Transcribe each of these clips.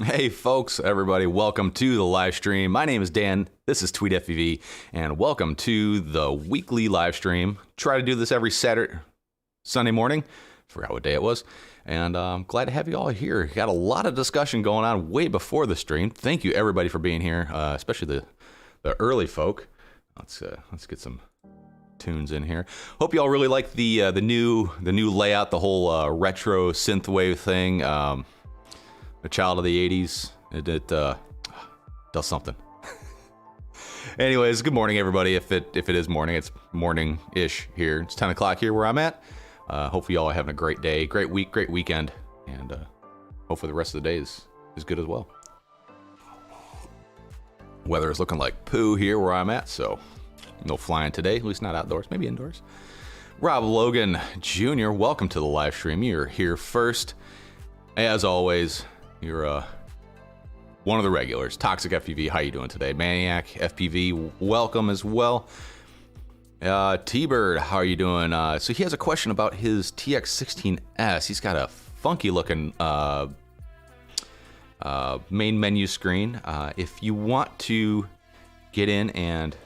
Hey folks, everybody, welcome to the live stream. My name is Dan, this is Tweet FPV, and welcome to the weekly live stream. Try to do this every Sunday morning. Forgot what day it was. And I'm glad to have you all here. Got a lot of discussion going on way before the stream. Thank you everybody for being here, especially the early folk. Let's get some tunes in here. Hope you all really like the new layout, the whole retro synthwave thing. A child of the 80s. It does something. Anyways, good morning, everybody. If it is morning, it's morning-ish here. It's 10 o'clock here where I'm at. Hopefully y'all are having a great day, great week, great weekend, and hopefully the rest of the day is good as well. Weather is looking like poo here where I'm at, so no flying today, at least not outdoors, maybe indoors. Rob Logan Jr., welcome to the live stream. You're here first. As always, you're one of the regulars. Toxic FPV, how you doing today? Maniac FPV, welcome as well. T-Bird, how are you doing? So he has a question about his TX16S. He's got a funky looking main menu screen. If you want to get in and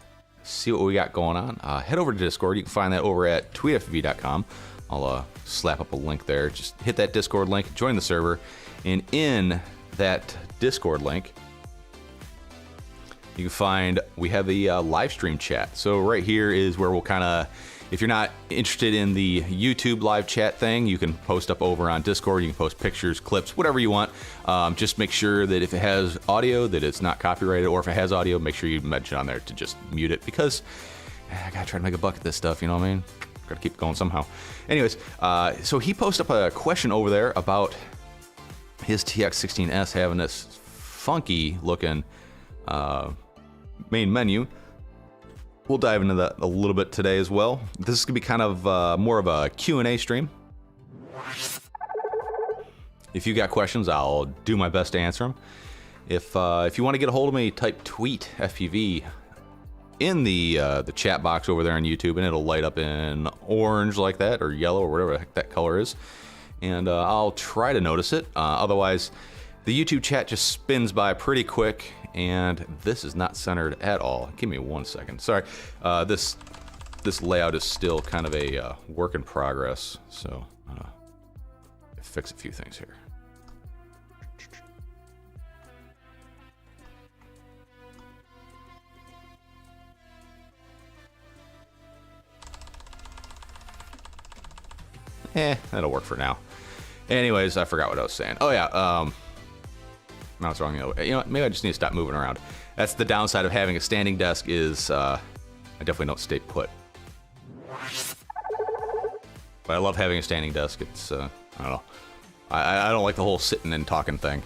see what we got going on, head over to Discord. You can find that over at tweetfpv.com. I'll slap up a link there. Just hit that Discord link, join the server, and in that Discord link, you can find we have the live stream chat. So right here is where we'll kind of, if you're not interested in the YouTube live chat thing, you can post up over on Discord. You can post pictures, clips, whatever you want. Just make sure that if it has audio, that it's not copyrighted, or if it has audio, make sure you mention on there to just mute it, because I gotta try to make a buck at this stuff, you know what I mean? Gotta keep going somehow. Anyways, so he posted up a question over there about his TX16S having this funky looking main menu. We'll dive into that a little bit today as well. This is gonna be kind of more of a Q&A stream. If you got questions, I'll do my best to answer them. If you want to get a hold of me, type tweet FPV in the chat box over there on YouTube, and it'll light up in orange like that, or yellow, or whatever the heck that color is. And I'll try to notice it. Otherwise, the YouTube chat just spins by pretty quick, and this is not centered at all. Give me 1 second. Sorry, this layout is still kind of a work in progress, so fix a few things here. That'll work for now. Anyways, I forgot what I was saying. Oh yeah, no, it's wrong. You know what? Maybe I just need to stop moving around. That's the downside of having a standing desk, is I definitely don't stay put. But I love having a standing desk. It's I don't know. I don't like the whole sitting and talking thing.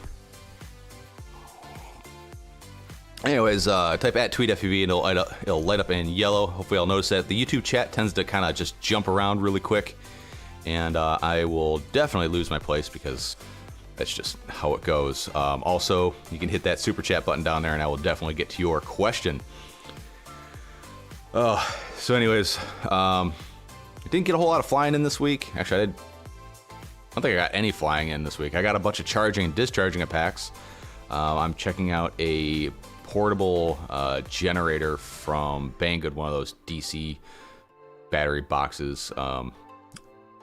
Anyways, type at tweet FPV and it'll light up in yellow. Hopefully I'll notice that. The YouTube chat tends to kind of just jump around really quick, and I will definitely lose my place because that's just how it goes. Also, you can hit that super chat button down there, and I will definitely get to your question. So anyways, I didn't get a whole lot of flying in this week. Actually, I don't think I got any flying in this week. I got a bunch of charging and discharging of packs. I'm checking out a portable generator from Banggood, one of those DC battery boxes.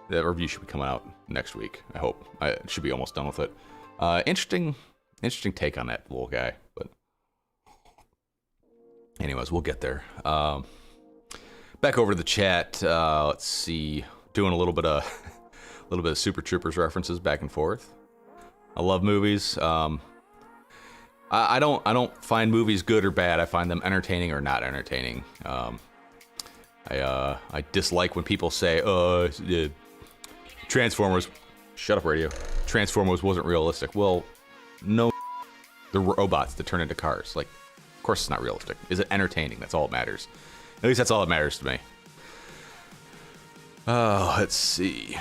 That review should be coming out next week, I hope. I should be almost done with it. Interesting take on that little guy, but anyways, we'll get there. Back over to the chat. Let's see, doing a little bit of Super Troopers references back and forth. I love movies. I don't find movies good or bad. I find them entertaining or not entertaining. I dislike when people say, Transformers, shut up radio, Transformers wasn't realistic. Well, no, they're robots that turn into cars. Like, of course it's not realistic. Is it entertaining? That's all that matters. At least that's all that matters to me. Let's see.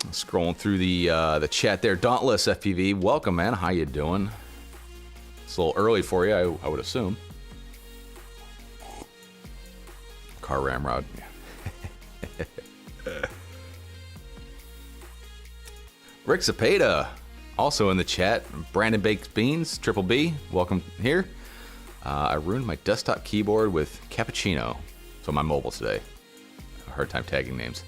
Scrolling through the chat there. Dauntless FPV, welcome, man. How you doing? It's a little early for you, I would assume. Car ramrod. Rick Zapata, Also in the chat, Brandon Baked Beans, Triple B, welcome here. I ruined my desktop keyboard with cappuccino. So my mobile today. A hard time tagging names.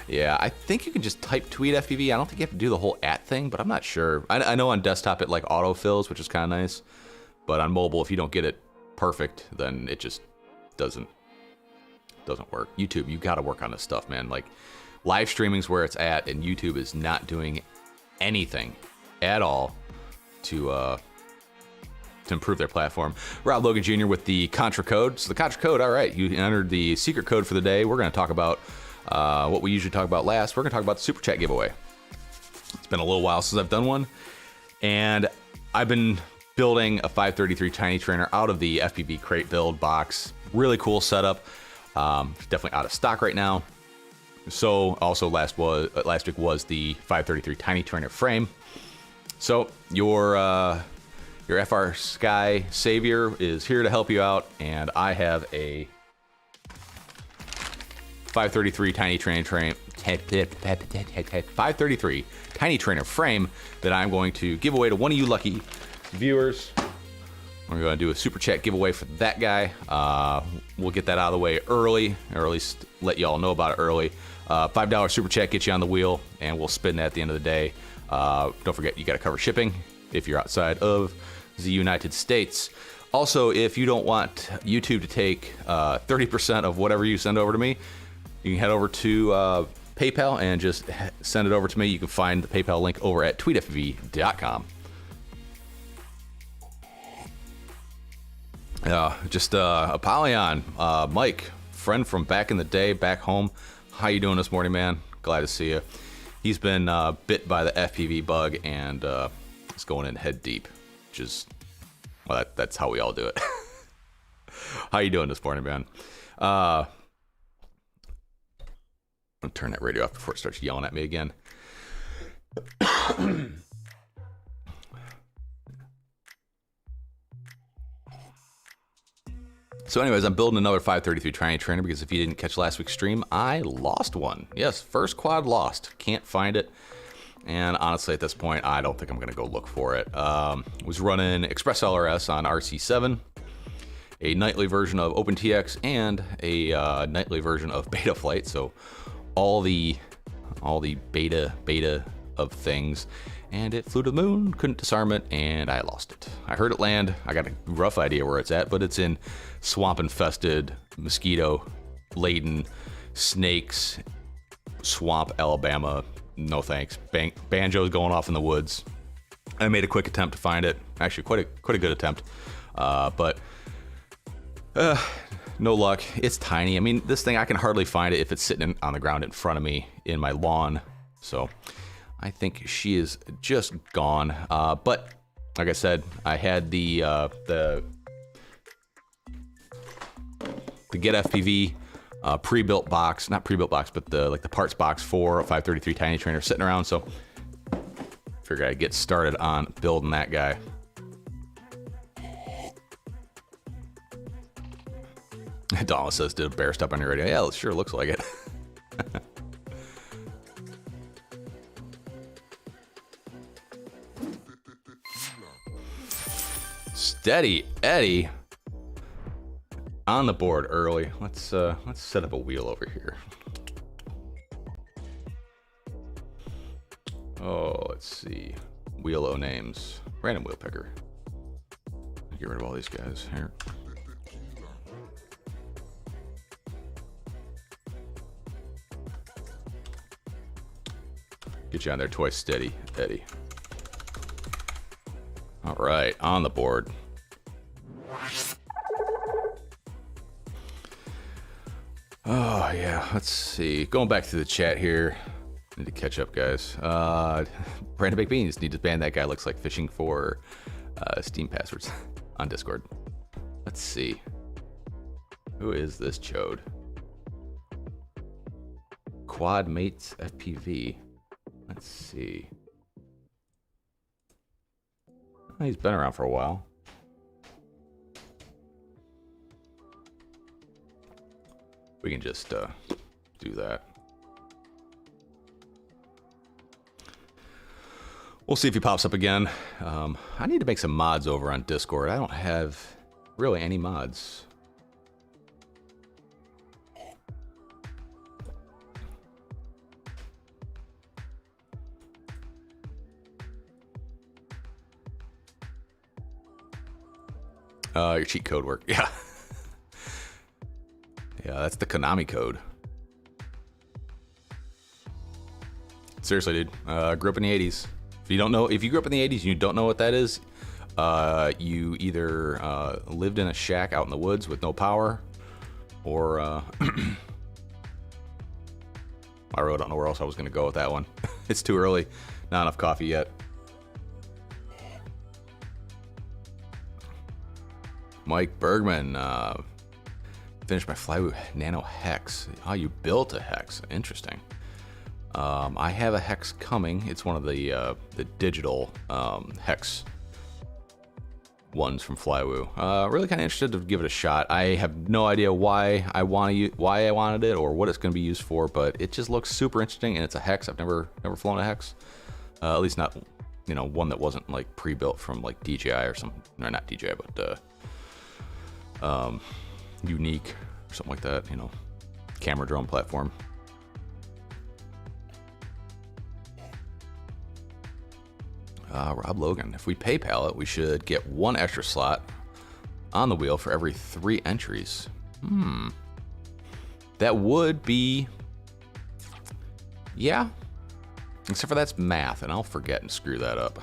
Yeah, I think you can just type tweet FPV. I don't think you have to do the whole @ thing, but I'm not sure. I know on desktop it like autofills, which is kind of nice. But on mobile, if you don't get it perfect, then it just doesn't work. YouTube, you got to work on this stuff, man. Like live streaming's where it's at, and YouTube is not doing anything at all to improve their platform. Rob Logan Jr. with the Contra code. So the Contra code, all right, you entered the secret code for the day. We're going to talk about what we usually talk about last. We're going to talk about the Super Chat giveaway. It's been a little while since I've done one, and I've been building a 533 TinyTrainer out of the FPVcrate Build box. Really cool setup. Definitely out of stock right now. So also last week was the 533 TinyTrainer frame. So your FR Sky Savior is here to help you out, and I have a 533 TinyTrainer frame that I'm going to give away to one of you lucky viewers. We're going to do a super chat giveaway for that guy. We'll get that out of the way early, or at least let y'all know about it early. $5 super chat gets you on the wheel, and we'll spin that at the end of the day. Don't forget, you got to cover shipping if you're outside of the United States. Also, if you don't want YouTube to take 30% of whatever you send over to me, you can head over to PayPal and just send it over to me. You can find the PayPal link over at tweetfpv.com. Apollyon, Mike, friend from back in the day, back home. How you doing this morning, man? Glad to see you. He's been bit by the FPV bug, and it's going in head deep, which is, well, that's how we all do it. How you doing this morning, man? I'm gonna turn that radio off before it starts yelling at me again. So anyways, I'm building another 533 TinyTrainer because if you didn't catch last week's stream, I lost one. Yes, first quad lost. Can't find it. And honestly, at this point, I don't think I'm going to go look for it. Was running Express LRS on RC7, a nightly version of OpenTX, and a nightly version of Betaflight. So all the beta of things. And it flew to the moon, couldn't disarm it, and I lost it. I heard it land. I got a rough idea where it's at, but it's in swamp-infested, mosquito-laden, snakes, swamp, Alabama. No thanks. Banjo's going off in the woods. I made a quick attempt to find it. Actually, quite a good attempt, but no luck. It's tiny. I mean, this thing, I can hardly find it if it's sitting on the ground in front of me in my lawn. So I think she is just gone. But like I said, I had the Get FPV pre-built box, not pre-built box, but the parts box for a 533 TinyTrainer sitting around. So figured I'd get started on building that guy. Donna says, "Did a bear step on your radio?" Yeah, it sure looks like it. Steady Eddie on the board early. Let's set up a wheel over here. Oh, let's see. Wheel-o names. Random wheel picker. Get rid of all these guys here. Get you on there twice, Steady Eddie. All right, on the board. Oh yeah, let's see. Going back to the chat here. Need to catch up, guys. Brandon Baked Beans, need to ban that guy. Looks like fishing for Steam passwords on Discord. Let's see. Who is this chode? Quad Mates FPV. Let's see. Oh, he's been around for a while. We can just do that. We'll see if he pops up again. I need to make some mods over on Discord. I don't have really any mods. Your cheat code work. Yeah. Yeah, that's the Konami code. Seriously, dude. Grew up in the 80s. If you don't know, if you grew up in the 80s and you don't know what that is, you either lived in a shack out in the woods with no power, or I really don't know where else I was going to go with that one. It's too early. Not enough coffee yet. Mike Bergman, finished my Flywheel Nano Hex. Oh, you built a Hex. Interesting. I have a Hex coming. It's one of the digital Hex ones from Flywheel. Really kind of interested to give it a shot. I have no idea why I wanted it or what it's going to be used for, but it just looks super interesting, and it's a Hex. I've never flown a Hex, at least not, you know, one that wasn't like pre-built from like DJI or something, or not DJI, but Unique or something like that, you know, camera drone platform. Rob Logan, if we PayPal it, we should get one extra slot on the wheel for every 3 entries. That would be, yeah, except for that's math, and I'll forget and screw that up.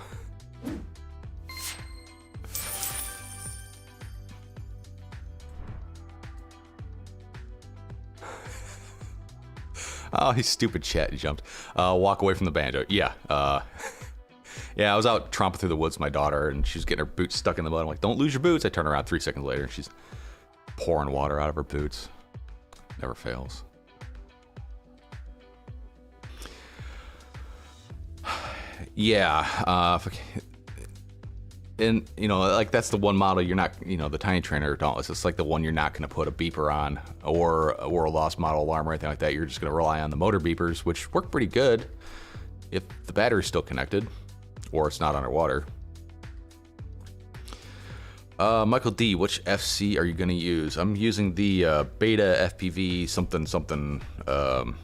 Oh, he's stupid chat. He jumped. Walk away from the banjo. Yeah. Yeah, I was out tromping through the woods with my daughter, and she was getting her boots stuck in the mud. I'm like, don't lose your boots. I turn around 3 seconds later, and she's pouring water out of her boots. Never fails. Yeah. And, you know, like that's the one model you're not, you know, the TinyTrainer Dauntless. It's like the one you're not going to put a beeper on or a lost model alarm or anything like that. You're just going to rely on the motor beepers, which work pretty good if the battery's still connected or it's not underwater. Michael D, which FC are you going to use? I'm using the Beta FPV something F4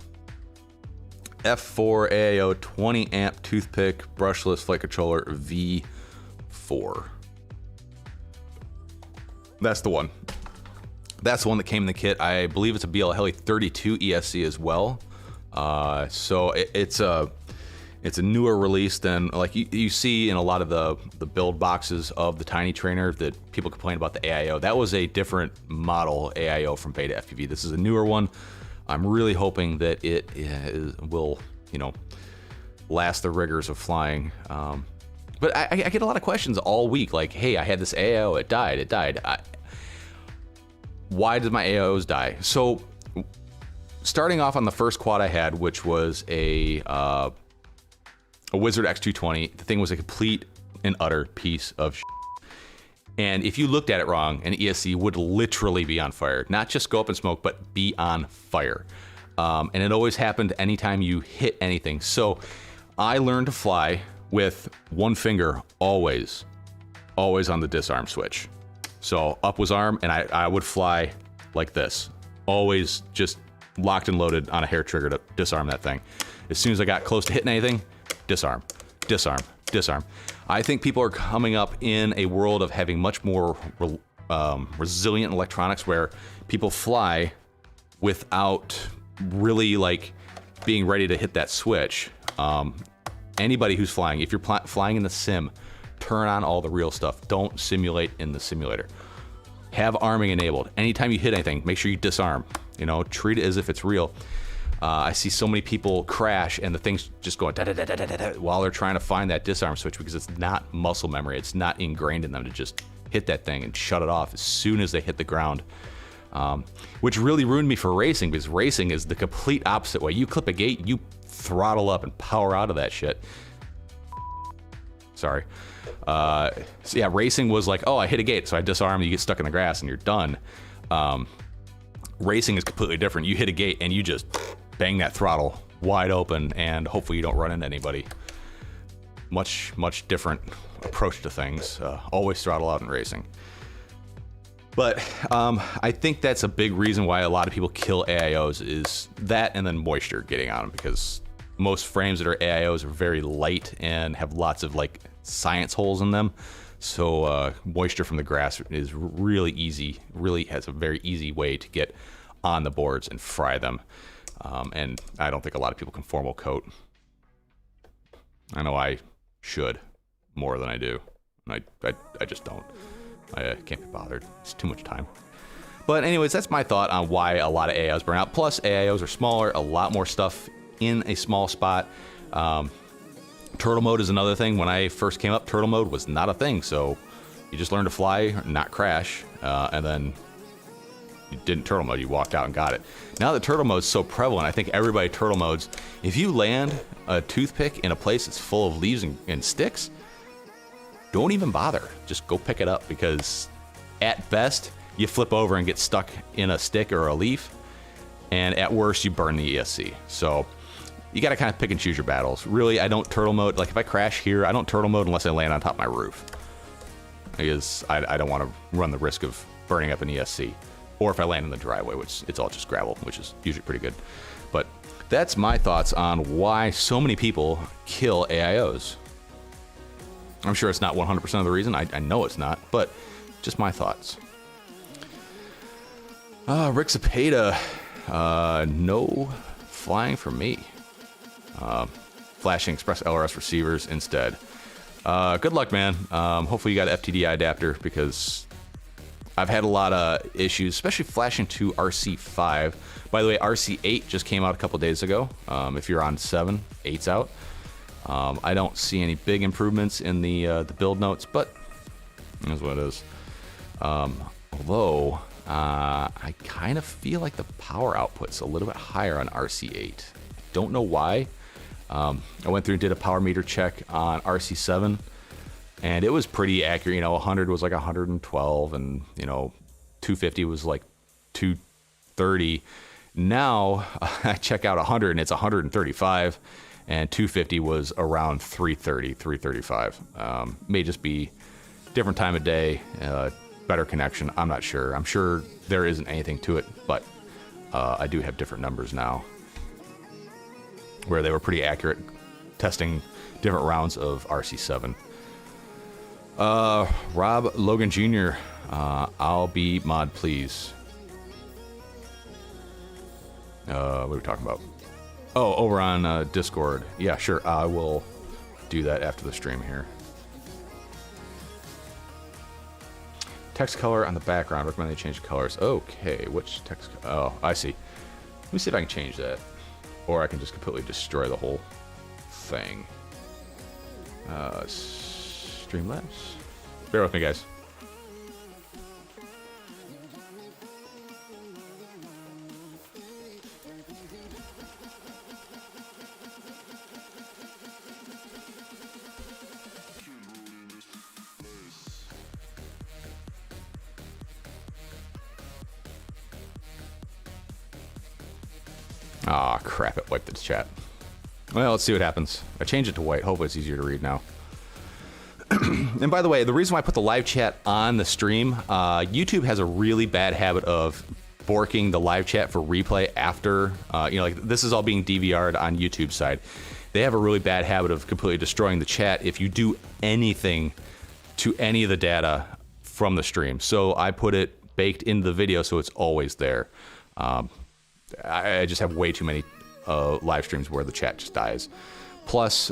AIO 20 amp toothpick brushless flight controller V4. That's the one. That's the one that came in the kit. I believe it's a BL Heli 32 ESC as well. So it's a newer release than like you see in a lot of the build boxes of the TinyTrainer that people complain about the AIO. That was a different model AIO from Beta FPV. This is a newer one. I'm really hoping that it will, you know, last the rigors of flying. But I get a lot of questions all week, like, hey, I had this AIO, it died. Why did my AIOs die? So, starting off on the first quad I had, which was a Wizard X220, the thing was a complete and utter piece of shit. And if you looked at it wrong, an ESC would literally be on fire. Not just go up in smoke, but be on fire. And it always happened anytime you hit anything. So, I learned to fly with one finger always on the disarm switch. So up was arm, and I would fly like this, always just locked and loaded on a hair trigger to disarm that thing. As soon as I got close to hitting anything, disarm. I think people are coming up in a world of having much more resilient electronics where people fly without really like being ready to hit that switch. Anybody who's flying, if you're flying in the sim, turn on all the real stuff. Don't simulate in the simulator. Have arming enabled. Anytime you hit anything, make sure you disarm. You know, treat it as if it's real. I see so many people crash and the thing's just going da da da da da da while they're trying to find that disarm switch because it's not muscle memory. It's not ingrained in them to just hit that thing and shut it off as soon as they hit the ground. Which really ruined me for racing, because racing is the complete opposite way. You clip a gate, you throttle up and power out of that shit. Sorry. So yeah, racing was like, oh, I hit a gate, so I disarm, you get stuck in the grass and you're done. Racing is completely different. You hit a gate and you just bang that throttle wide open and hopefully you don't run into anybody. much different approach to things. Always throttle out in racing. But I think that's a big reason why a lot of people kill AIOs is that, and then moisture getting on them, because most frames that are AIOs are very light and have lots of like science holes in them. So moisture from the grass is really easy, really has a very easy way to get on the boards and fry them. And I don't think a lot of people can formal coat. I know I should more than I do. I just don't. I can't be bothered. It's too much time. But anyways, that's my thought on why a lot of AIOs burn out. Plus, AIOs are smaller, a lot more stuff in a small spot. Turtle mode is another thing. When I first came up, turtle mode was not a thing. So you just learned to fly, not crash, and then you didn't turtle mode. You walked out and got it. Now that turtle mode is so prevalent, I think everybody turtle modes. If you land a toothpick in a place that's full of leaves and sticks, don't even bother. Just go pick it up, because at best, you flip over and get stuck in a stick or a leaf, and at worst, you burn the ESC. So you got to kind of pick and choose your battles. Really, I don't turtle mode. Like if I crash here, I don't turtle mode unless I land on top of my roof, because I don't want to run the risk of burning up an ESC. Or if I land in the driveway, which it's all just gravel, which is usually pretty good. But that's my thoughts on why so many people kill AIOs. I'm sure it's not 100% of the reason. I know it's not, but just my thoughts. Rick Zapata, no flying for me. Flashing Express LRS receivers instead. Good luck, man. Hopefully you got an FTDI adapter, because I've had a lot of issues, especially flashing to RC5. By the way, RC8 just came out a couple days ago. If you're on 7, 8's out. I don't see any big improvements in the build notes, but that's what it is. Although I kind of feel like the power output's a little bit higher on RC8. Don't know why. I went through and did a power meter check on RC7, and it was pretty accurate. You know, 100 was like 112, and you know, 250 was like 230. Now I check out 100 and it's 135. And 250 was around 330, 335. May just be different time of day, better connection. I'm not sure. I'm sure there isn't anything to it, but I do have different numbers now, where they were pretty accurate testing different rounds of RC7. Rob Logan Jr., I'll be mod, please. What are we talking about? Oh, over on Discord. Yeah, sure. I will do that after the stream here. Text color on the background. Recommend they change colors. Okay, which text? Oh, I see. Let me see if I can change that. Or I can just completely destroy the whole thing. Streamlabs. Bear with me, guys. Aw, crap, it wiped the chat. Well, let's see what happens. I changed it to white. Hopefully it's easier to read now. And by the way, the reason why I put the live chat on the stream, YouTube has a really bad habit of forking the live chat for replay after, like this is all being DVR'd on YouTube side. They have a really bad habit of completely destroying the chat if you do anything to any of the data from the stream. So I put it baked into the video so it's always there. I just have way too many live streams where the chat just dies. Plus,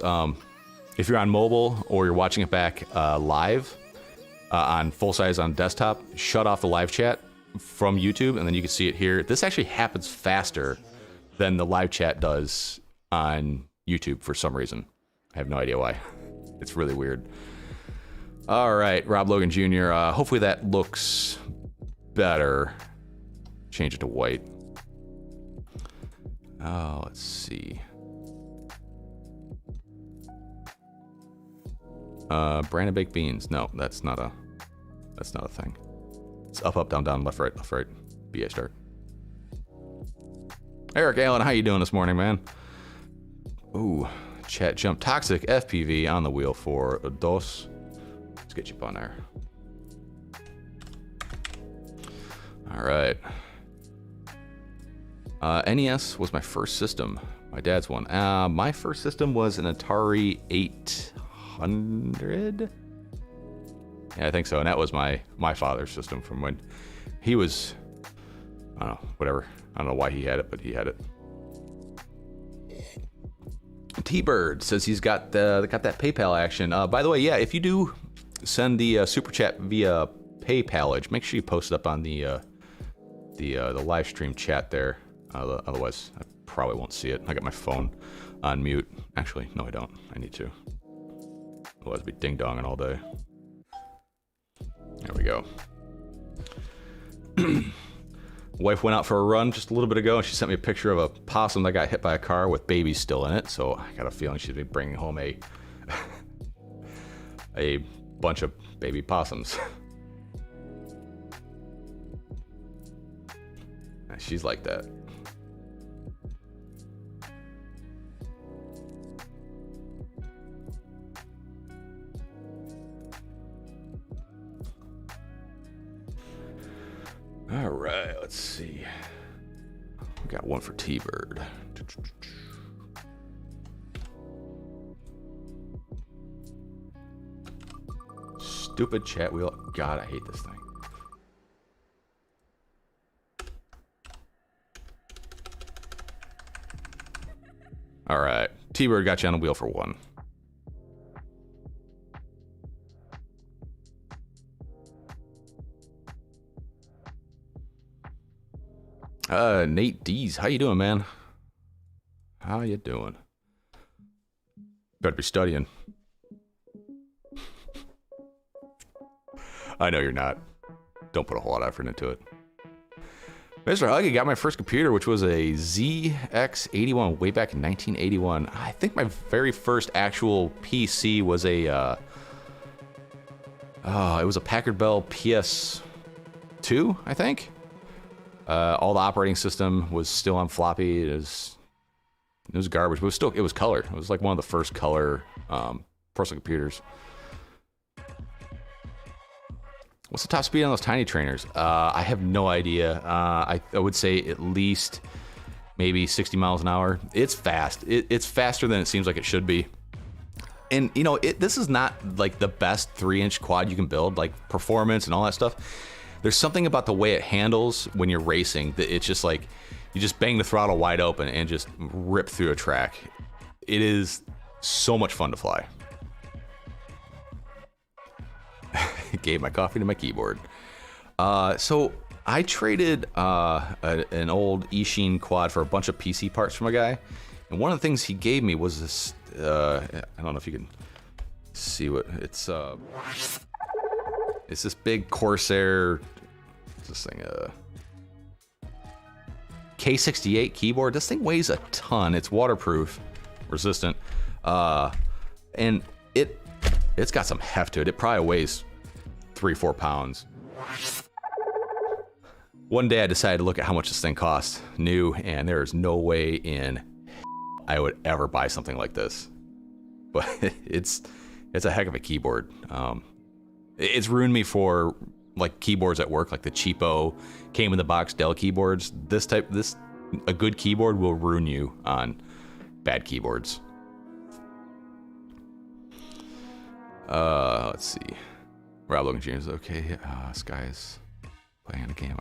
if you're on mobile or you're watching it back live on full size on desktop, shut off the live chat from YouTube, and then you can see it here. This actually happens faster than the live chat does on YouTube for some reason. I have no idea why. It's really weird. All right, Rob Logan Jr. Hopefully that looks better. Change it to white. Oh, let's see. Brandon baked beans. No, that's not a thing. It's up, up, down, down, left, right, BA start. Eric Allen, how you doing this morning, man? Ooh, chat jump toxic FPV on the wheel for dos. Let's get you up on there. All right. NES was my first system. My dad's one. My first system was an Atari 800. Yeah, I think so. And that was my father's system from when he was, I don't know, whatever. I don't know why he had it, but he had it. T-Bird says he's got that PayPal action. By the way, yeah, if you do send the super chat via PayPalage, make sure you post it up on the live stream chat there. Otherwise, I probably won't see it. I got my phone on mute. Actually, no, I don't. I need to. Otherwise, I'd be ding-donging all day. There we go. Wife went out for a run just a little bit ago, and she sent me a picture of a possum that got hit by a car with babies still in it. So I got a feeling she'd be bringing home a bunch of baby possums. She's like that. All right, let's see. We got one for T-Bird. Stupid chat wheel. God, I hate this thing. All right, T-Bird got you on the wheel for one. Nate D's, how you doing, man? How you doing? Better be studying. I know you're not. Don't put a whole lot of effort into it. Mr. Huggy got my first computer, which was a ZX81 way back in 1981. I think my very first actual PC was a, it was a Packard Bell PS2, I think. All the operating system was still on floppy. It was garbage, but it was color. It was like one of the first color personal computers. What's the top speed on those TinyTrainers? I have no idea. I would say at least maybe 60 miles an hour. It's fast. It's faster than it seems like it should be. And you know, this is not like the best 3-inch quad you can build, like performance and all that stuff. There's something about the way it handles when you're racing that it's just like you just bang the throttle wide open and just rip through a track. It is so much fun to fly. Gave my coffee to my keyboard. So I traded an old Ishin quad for a bunch of PC parts from a guy, and one of the things he gave me was this. I don't know if you can see what it's. It's this big Corsair. What's this thing? K68 keyboard. This thing weighs a ton. It's waterproof, resistant, and it's got some heft to it. It probably weighs 3-4 pounds. One day I decided to look at how much this thing costs new, and there is no way in I would ever buy something like this. But it's a heck of a keyboard. It's ruined me for like keyboards at work, like the cheapo came in the box Dell keyboards. A good keyboard will ruin you on bad keyboards. Let's see. Rob Logan James, okay. Sky's playing a game.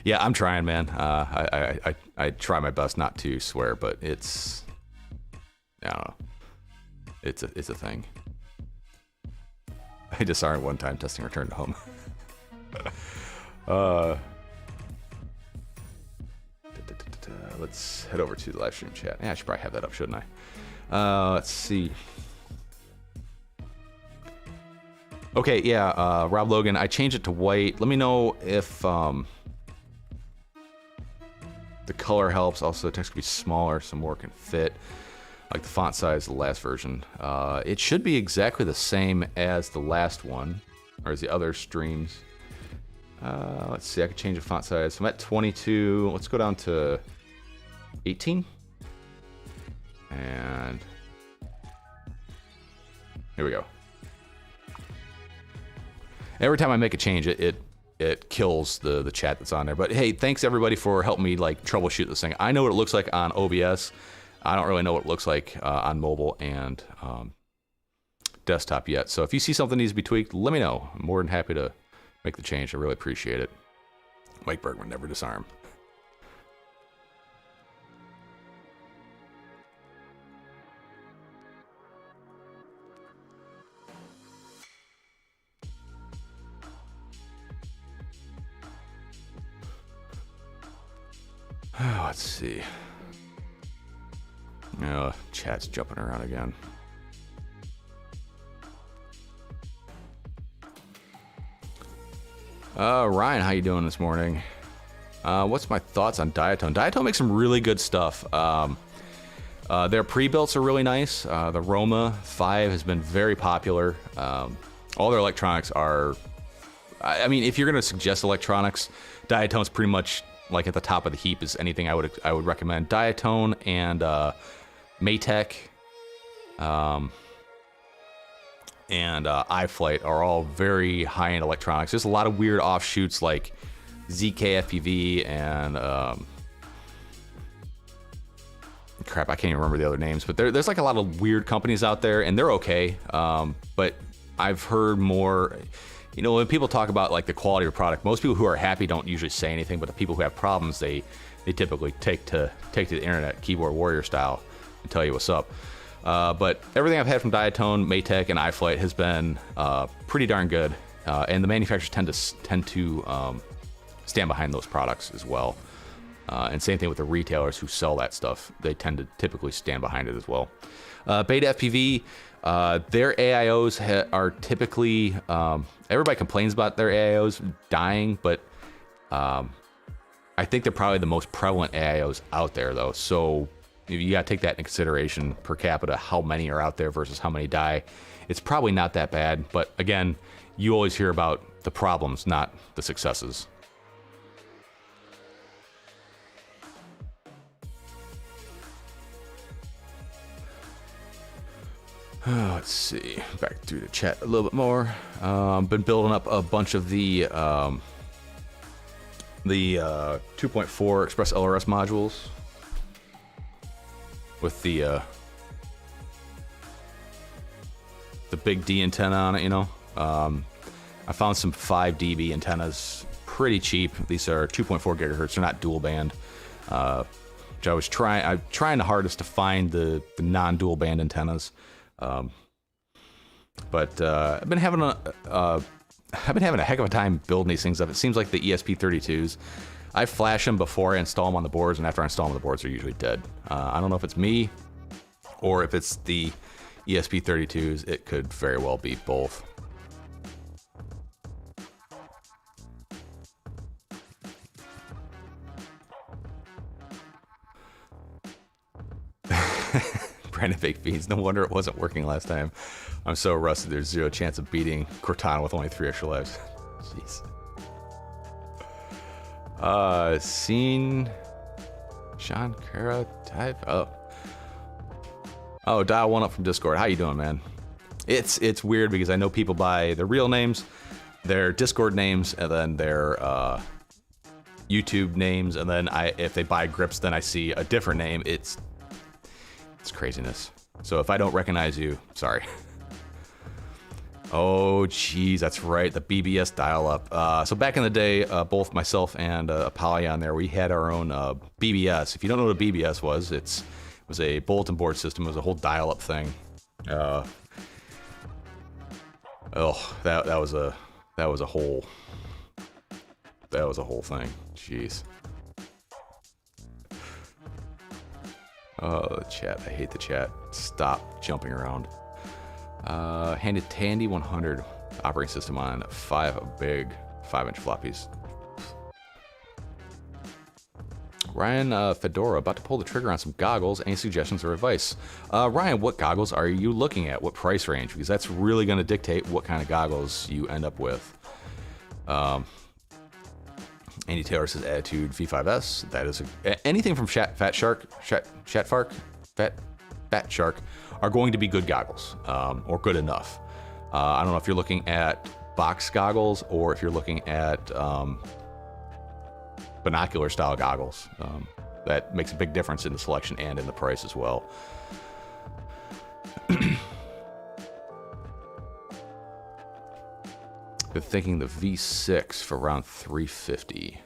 Yeah, I'm trying, man. I try my best not to swear, but I don't know. It's a thing. I disarmed one time testing Return to Home. Let's head over to the live stream chat. Yeah, I should probably have that up, shouldn't I? Let's see. Okay, yeah, Rob Logan, I changed it to white. Let me know if the color helps. Also, the text could be smaller so more can fit. Like the font size of the last version. It should be exactly the same as the last one, or as the other streams. Let's see, I could change the font size. So I'm at 22. Let's go down to 18. And here we go. Every time I make a change, it kills the chat that's on there. But hey, thanks everybody for helping me like troubleshoot this thing. I know what it looks like on OBS. I don't really know what it looks like on mobile and desktop yet. So if you see something needs to be tweaked, let me know. I'm more than happy to make the change. I really appreciate it. Mike Bergman, never disarm. Let's see. Chat's jumping around again. Ryan, how you doing this morning? What's my thoughts on Diatone? Diatone makes some really good stuff. Their pre-builts are really nice. The Roma 5 has been very popular. All their electronics are... I mean, if you're going to suggest electronics, Diatone's pretty much like at the top of the heap is anything I would recommend. Diatone and Maytech and iFlight are all very high-end electronics. There's a lot of weird offshoots like ZK FPV and crap, I can't even remember the other names, but there's like a lot of weird companies out there, and they're okay. But I've heard more. You know, when people talk about like the quality of a product, most people who are happy don't usually say anything, but the people who have problems, they typically take to the internet, keyboard warrior style, and tell you what's up. But everything I've had from Diatone, Maytech, and iFlight has been pretty darn good, and the manufacturers tend to stand behind those products as well. And same thing with the retailers who sell that stuff; they tend to typically stand behind it as well. Beta FPV, their AIOs are typically. Everybody complains about their AIOs dying, but I think they're probably the most prevalent AIOs out there, though. So you got to take that into consideration per capita, how many are out there versus how many die. It's probably not that bad, but again, you always hear about the problems, not the successes. Let's see, back through the chat a little bit more. Been building up a bunch of the 2.4 Express LRS modules with the big D antenna on it, you know. I found some 5 dB antennas pretty cheap. These are 2.4 gigahertz. They're not dual band. Which I'm trying the hardest to find the non-dual band antennas. But I've been having a heck of a time building these things up. It seems like the ESP32s, I flash them before I install them on the boards, and after I install them on the boards, they're usually dead. I don't know if it's me or if it's the ESP32s. It could very well be both. Brandon Baked Beans, no wonder it wasn't working last time. I'm so rusted, there's zero chance of beating Cortana with only 3 extra lives. Jeez. Scene... Sean Kara type... Oh, dial one up from Discord. How you doing, man? It's weird because I know people by their real names, their Discord names, and then their YouTube names, and then if they buy grips, then I see a different name. It's craziness. So if I don't recognize you, sorry. Oh, geez, that's right, the BBS dial-up. So back in the day, both myself and Apollyon there, we had our own BBS. If you don't know what a BBS was, it was a bulletin board system. It was a whole dial-up thing. That was a whole thing. Jeez. Oh, the chat. I hate the chat. Stop jumping around. Handed Tandy 100 operating system on 5 big 5-inch floppies. Ryan Fedora, about to pull the trigger on some goggles. Any suggestions or advice? Ryan, what goggles are you looking at? What price range? Because that's really going to dictate what kind of goggles you end up with. Andy Taylor says Attitude V5S. That is anything from Fat Shark. Fat Shark, are going to be good goggles, or good enough. I don't know if you're looking at box goggles or if you're looking at binocular style goggles. That makes a big difference in the selection and in the price as well. Been thinking the V6 for around $350.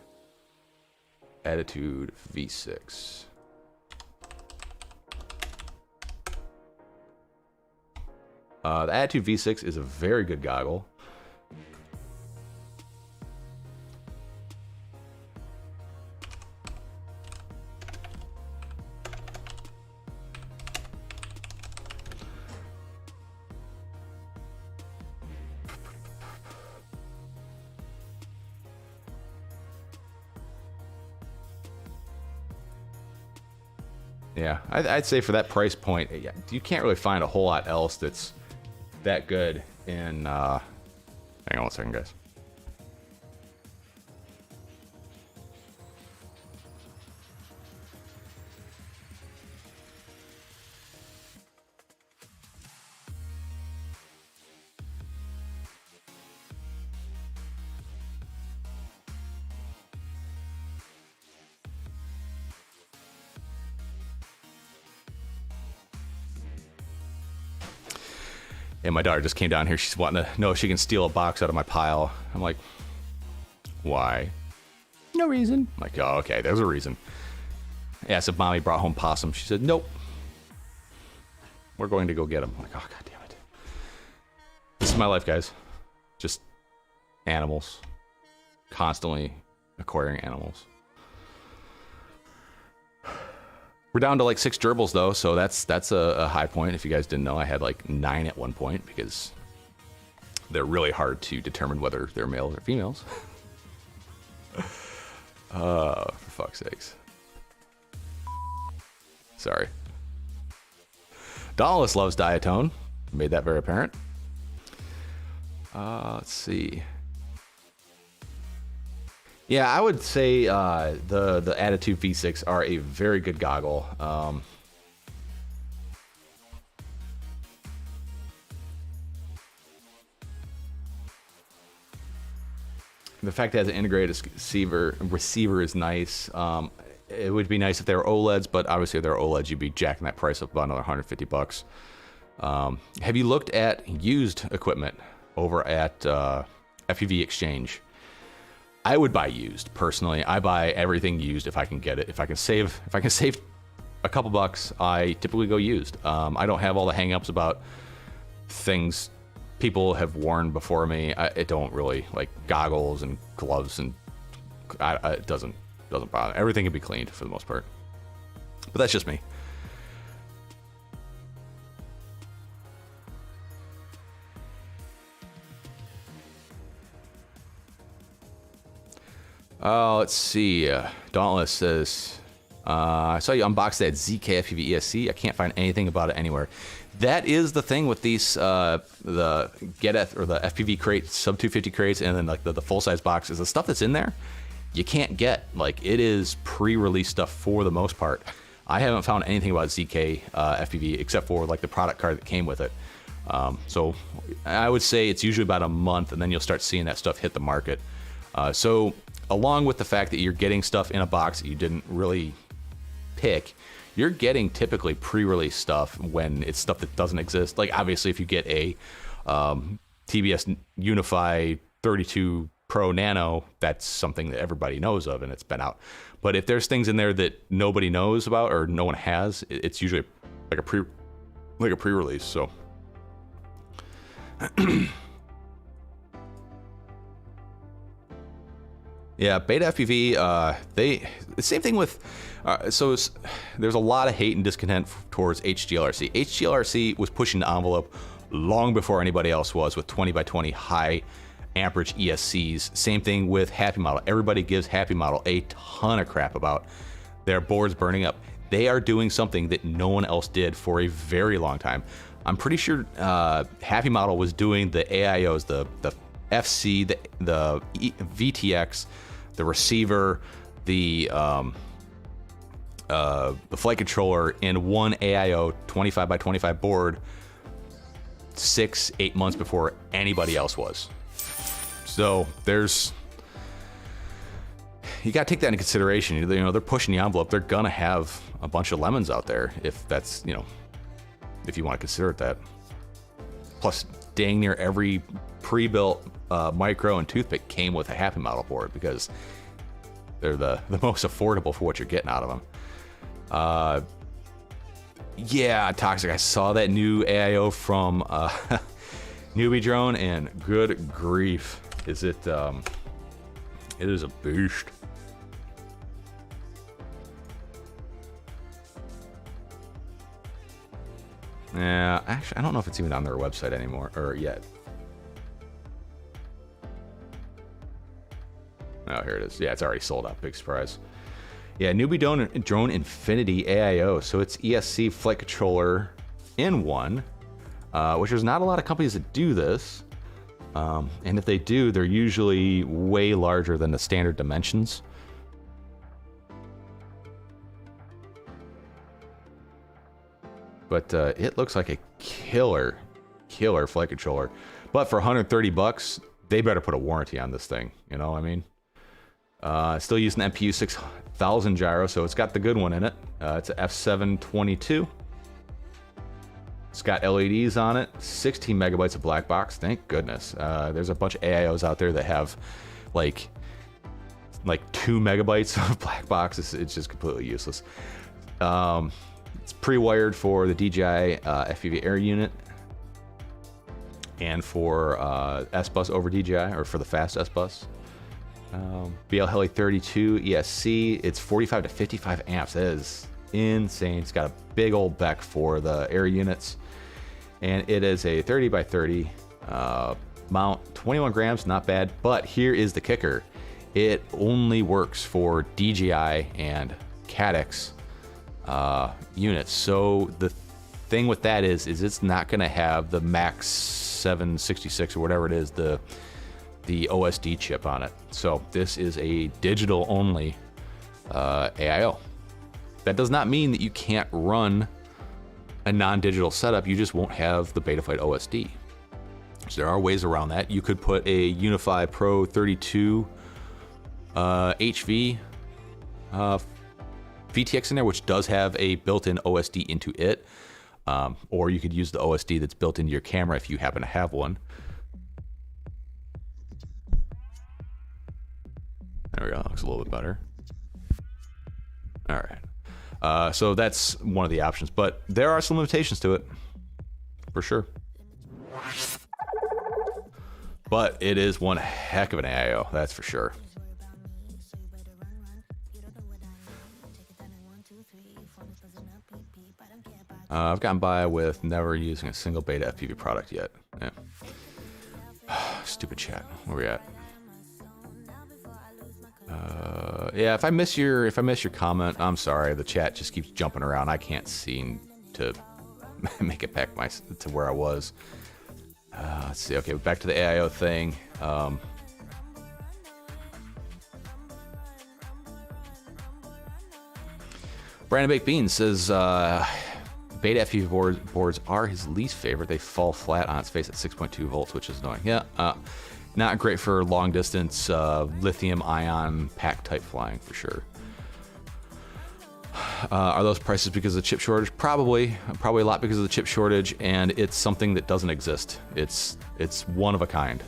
Attitude V6. The Attitude V6 is a very good goggle. Yeah, I'd say for that price point, you can't really find a whole lot else that's that good in, hang on one second, guys. And my daughter just came down here. She's wanting to know if she can steal a box out of my pile. I'm like, why? No reason. I'm like, oh, okay, there's a reason. I asked if mommy brought home possum. She said, nope. We're going to go get them. I'm like, oh, God damn it. This is my life, guys. Just animals. Constantly acquiring animals. We're down to like 6 gerbils though, so that's a high point. If you guys didn't know, I had like 9 at one point because they're really hard to determine whether they're males or females. For fuck's sakes. Sorry. Dauntless loves diatone. Made that very apparent. Let's see. Yeah, I would say the Attitude V6 are a very good goggle. The fact that it has an integrated receiver is nice. It would be nice if they were OLEDs, but obviously if they're OLEDs, you'd be jacking that price up about another $150. Have you looked at used equipment over at FPV Exchange? I would buy used personally. I buy everything used if I can get it. If I can save a couple bucks, I typically go used. I don't have all the hang-ups about things people have worn before me. It don't really, like goggles and gloves, and it doesn't bother. Everything can be cleaned for the most part. But that's just me. Let's see. Dauntless says, I saw you unbox that ZK FPV ESC. I can't find anything about it anywhere. That is the thing with these, the FPVcrate sub 250 crates, and then like the full size boxes. The stuff that's in there, you can't get. Like, it is pre-release stuff for the most part. I haven't found anything about ZK FPV except for like the product card that came with it. So I would say it's usually about a month, and then you'll start seeing that stuff hit the market. So along with the fact that you're getting stuff in a box that you didn't really pick, you're getting typically pre-release stuff when it's stuff that doesn't exist. Like, obviously, if you get a TBS Unify 32 Pro Nano, that's something that everybody knows of and it's been out. But if there's things in there that nobody knows about or no one has, it's usually like a pre-release. So yeah, Beta FPV, the same thing with, so there's a lot of hate and discontent towards HGLRC. HGLRC was pushing the envelope long before anybody else was with 20x20 high amperage ESCs. Same thing with Happy Model. Everybody gives Happy Model a ton of crap about their boards burning up. They are doing something that no one else did for a very long time. I'm pretty sure Happy Model was doing the AIOs, the FC, the VTX, the receiver, the the flight controller in one AIO 25 by 25 board 6-8 months before anybody else was. So you got to take that into consideration. You know, they're pushing the envelope. They're gonna have a bunch of lemons out there if that's, you know, if you want to consider it that. Plus, dang near every pre-built micro and toothpick came with a Happy Model board because they're the most affordable for what you're getting out of them. Yeah, Toxic, I saw that new AIO from Newbie Drone, and good grief, is it is a beast. Yeah, actually, I don't know if it's even on their website anymore, or yet. Oh, here it is. Yeah, it's already sold out. Big surprise. Yeah, Newbie Drone Infinity AIO. So it's ESC flight controller in one, which there's not a lot of companies that do this. And if they do, they're usually way larger than the standard dimensions. But it looks like a killer flight controller. But for $130, they better put a warranty on this thing. You know what I mean? Still using MPU 6000 gyro, so it's got the good one in it. It's a F722. It's got LEDs on it, 16 megabytes of black box. Thank goodness. There's a bunch of AIOs out there that have like 2 megabytes of black box. It's just completely useless. It's pre-wired for the DJI FPV Air unit and for S-Bus over DJI, or for the fast S-Bus. BL Heli 32 ESC. It's 45 to 55 amps. That is insane. It's got a big old back for the air units, and it is a 30 by 30 mount, 21 grams, not bad. But here is the kicker: it only works for DJI and Caddx units. So the thing with that is it's not going to have the Max 766 or whatever it is, the OSD chip on it. So this is a digital only AIO. That does not mean that you can't run a non-digital setup. You just won't have the Betaflight OSD. So there are ways around that. You could put a Unify Pro 32 HV VTX in there, which does have a built-in OSD into it. Or you could use the OSD that's built into your camera if you happen to have one. There we go, looks a little bit better. All right. So that's one of the options, but there are some limitations to it, for sure. But it is one heck of an AIO, that's for sure. I've gotten by with never using a single beta FPV product yet. Yeah. Stupid chat. Where we at? Yeah, if I miss your comment, I'm sorry. The chat just keeps jumping around. I can't seem to make it back to where I was. Let's see. Okay, back to the AIO thing. Brandon Baked Beans says beta FPV boards are his least favorite. They fall flat on its face at 6.2 volts, which is annoying. Yeah. Not great for long distance lithium ion pack type flying, for sure. Are those prices because of the chip shortage? Probably a lot because of the chip shortage, and it's something that doesn't exist. It's one of a kind.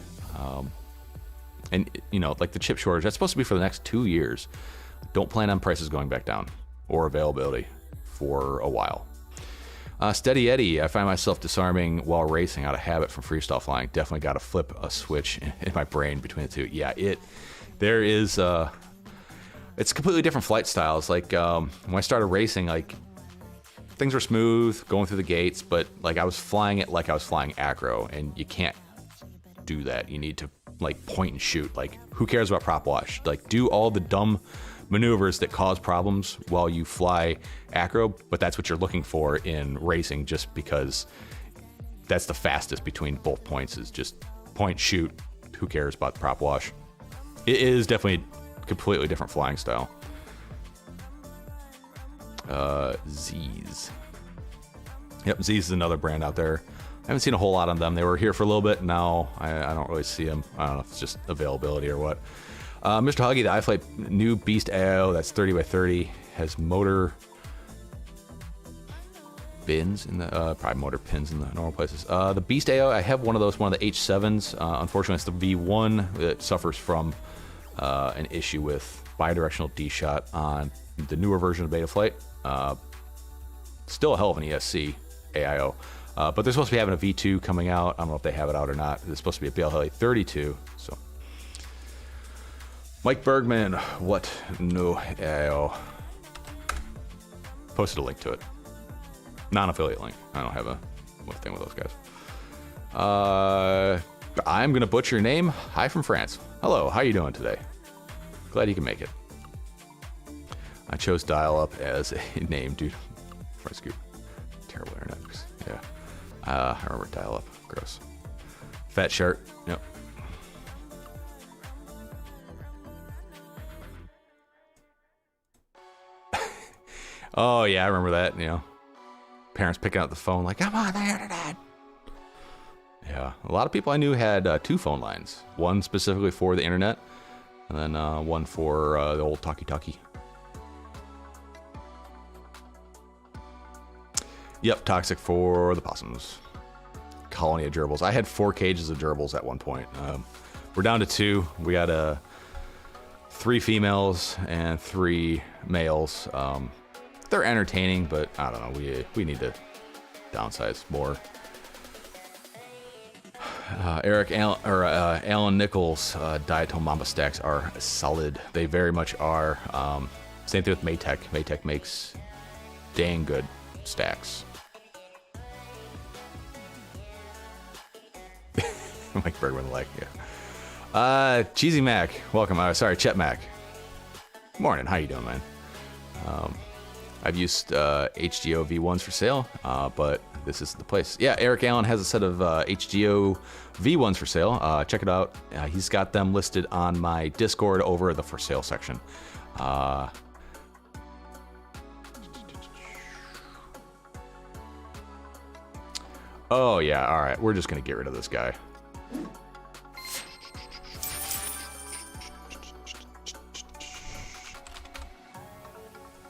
And you know, like the chip shortage, that's supposed to be for the next 2 years. Don't plan on prices going back down or availability for a while. Steady Eddie, I find myself disarming while racing out of habit from freestyle flying. Definitely got to flip a switch in my brain between the two. Yeah, there is, it's completely different flight styles. Like when I started racing, like things were smooth going through the gates, but like I was flying it like I was flying acro, and you can't do that. You need to like point and shoot. Like who cares about prop wash? Like do all the dumb maneuvers that cause problems while you fly acro, but that's what you're looking for in racing, just because that's the fastest between both points, is just point, shoot. Who cares about the prop wash? It is definitely a completely different flying style. Z's. Yep, Z's is another brand out there. I haven't seen a whole lot on them. They were here for a little bit. Now I don't really see them. I don't know if it's just availability or what. Mr. Huggy, the iFlight new Beast AIO, that's 30 by 30, has motor bins in the probably motor pins in the normal places. The Beast AIO, I have one of those, one of the H7s. Unfortunately, it's the V1 that suffers from an issue with bidirectional D-shot on the newer version of Betaflight. Still a hell of an ESC AIO, but they're supposed to be having a V2 coming out. I don't know if they have it out or not. It's supposed to be a PL2 so. Mike Bergman, what no AIO? Posted a link to it. Non-affiliate link. I don't have a thing with those guys. I'm gonna butcher your name. Hi from France. Hello, how you doing today? Glad you can make it. I chose dial-up as a name, dude. Front scoop. Terrible internet. Yeah. I remember dial-up. Gross. Fat shirt. Yep. Oh yeah, I remember that. You know, parents picking up the phone like, "I'm on the internet." Yeah, a lot of people I knew had 2 phone lines. One specifically for the internet, and then one for the old talkie-talkie. Yep, toxic for the possums. Colony of gerbils. I had 4 cages of gerbils at one point. We're down to 2. We got 3 females and 3 males. They're entertaining, but I don't know. We need to downsize more. Alan Nichols, Diatome Mamba stacks are solid. They very much are. Same thing with Maytech. Maytech makes dang good stacks. Mike Bergman, like, yeah. Cheesy Mac, welcome. Sorry, Chet Mac. Morning, how you doing, man? I've used HGO V1s for sale, but this is the place. Yeah, Eric Allen has a set of HGO V1s for sale. Check it out. He's got them listed on my Discord over the for sale section. Oh yeah, all right. We're just gonna get rid of this guy.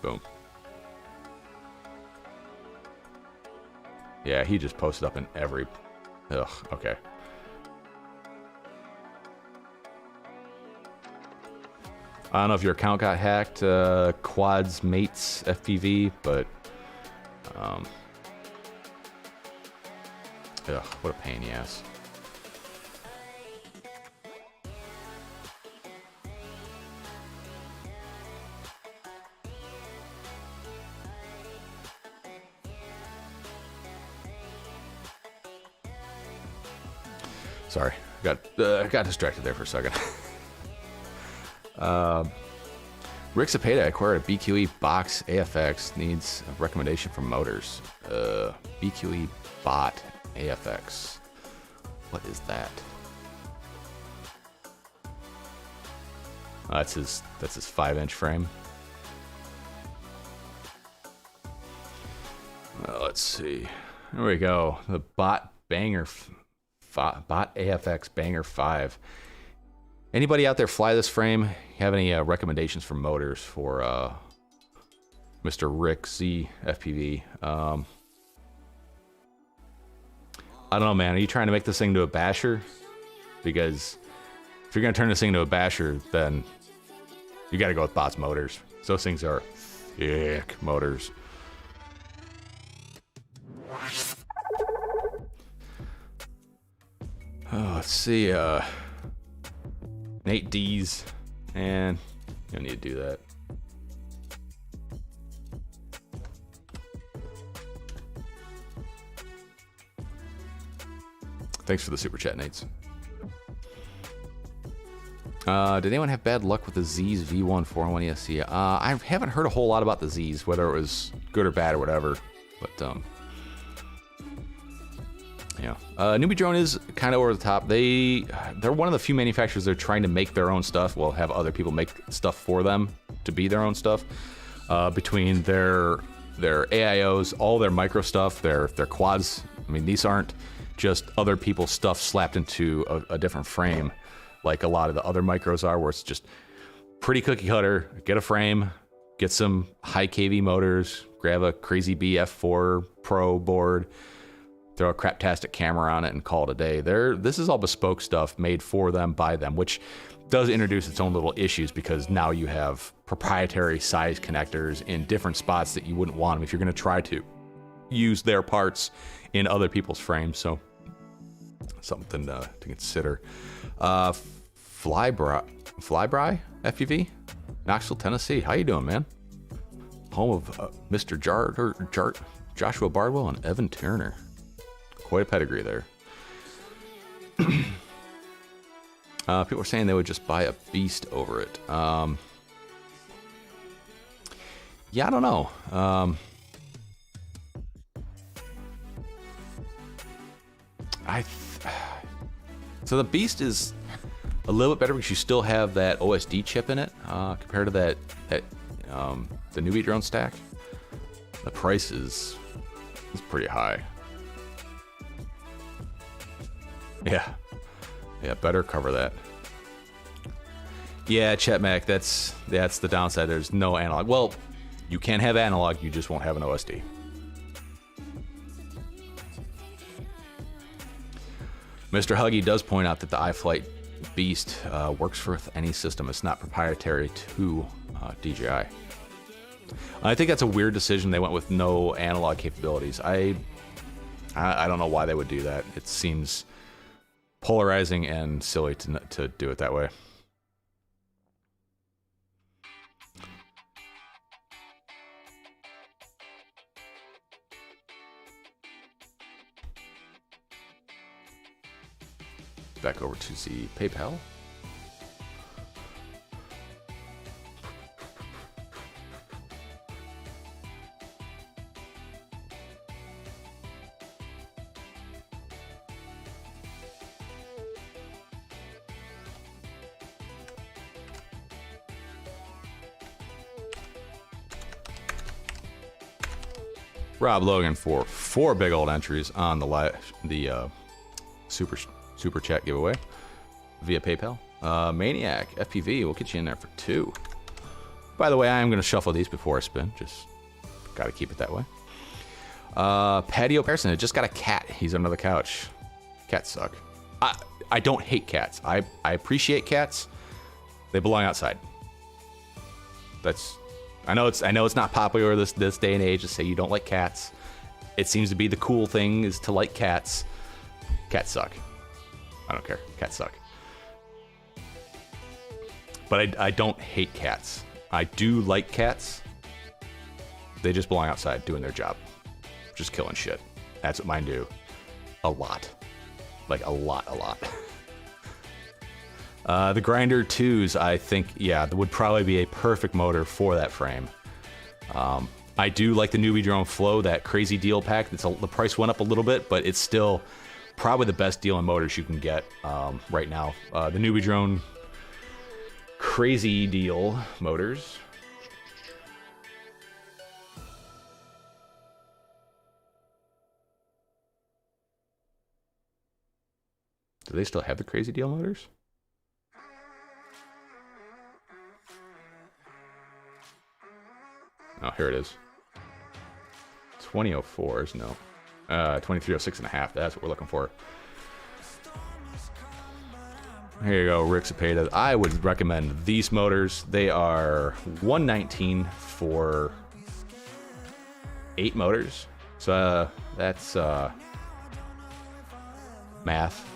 Boom. Yeah, he just posted up in every... Ugh, okay. I don't know if your account got hacked, Quads Mates FPV, but... Ugh, what a pain in the ass. Sorry, got distracted there for a second. Rick Cepeda acquired a BQE box AFX, needs a recommendation for motors. BQE bot AFX. What is that? That's his 5-inch frame. Let's see. There we go. The bot banger. Bot AFX Banger 5. Anybody out there fly this frame? Have any recommendations for motors for Mr. Rick Z FPV? I don't know, man. Are you trying to make this thing to a basher? Because if you're gonna turn this thing into a basher, then you got to go with Bot's motors. Those things are thick motors. Oh, let's see, Nate D's, and you don't need to do that. Thanks for the super chat, Nates. Did anyone have bad luck with the Z's V1 4-in-1 ESC? I haven't heard a whole lot about the Z's, whether it was good or bad or whatever, but yeah. Newbie Drone is kind of over the top. They're one of the few manufacturers that are trying to make their own stuff. Well, have other people make stuff for them to be their own stuff. between their AIOs, all their micro stuff, their quads. I mean, these aren't just other people's stuff slapped into a different frame like a lot of the other micros are, where it's just pretty cookie cutter. Get a frame, get some high KV motors, grab a crazy BF4 Pro board, throw a craptastic camera on it, and call it a day. This is all bespoke stuff made for them, by them, which does introduce its own little issues, because now you have proprietary size connectors in different spots that you wouldn't want them if you're going to try to use their parts in other people's frames. So something to consider. Flyby FPV, Knoxville, Tennessee. How you doing, man? Home of Mr. Joshua Bardwell and Evan Turner. Quite a pedigree there. People are saying they would just buy a beast over it. Yeah, I don't know. So the beast is a little bit better because you still have that OSD chip in it compared to the Newbie drone stack. The price is pretty high. Yeah, better cover that. Yeah, Chetmac, that's the downside. There's no analog. Well, you can have analog, you just won't have an OSD. Mr. Huggy does point out that the iFlight Beast works for any system. It's not proprietary to DJI. I think that's a weird decision. They went with no analog capabilities. I don't know why they would do that. It seems polarizing and silly to do it that way. Back over to the PayPal. Rob Logan for 4 big old entries on the super chat giveaway via PayPal. Maniac FPV, we'll get you in there for 2. By the way, I am going to shuffle these before I spin. Just got to keep it that way. Patio Pearson, just got a cat. He's under the couch. Cats suck. I don't hate cats. I appreciate cats. They belong outside. I know it's not popular this day and age to say you don't like cats. It seems to be the cool thing is to like cats. Cats suck. I don't care. Cats suck. But I don't hate cats. I do like cats. They just belong outside doing their job. Just killing shit. That's what mine do. A lot. Like a lot. The Grinder 2s, I think, yeah, would probably be a perfect motor for that frame. I do like the Newbie Drone Flow, that crazy deal pack. The price went up a little bit, but it's still probably the best deal in motors you can get right now. The Newbie Drone Crazy Deal motors. Do they still have the Crazy Deal motors? Oh, here it is. 2004s, no. 2306.5, that's what we're looking for. Here you go, Rick Cepeda. I would recommend these motors. They are $119 for 8 motors. So that's math.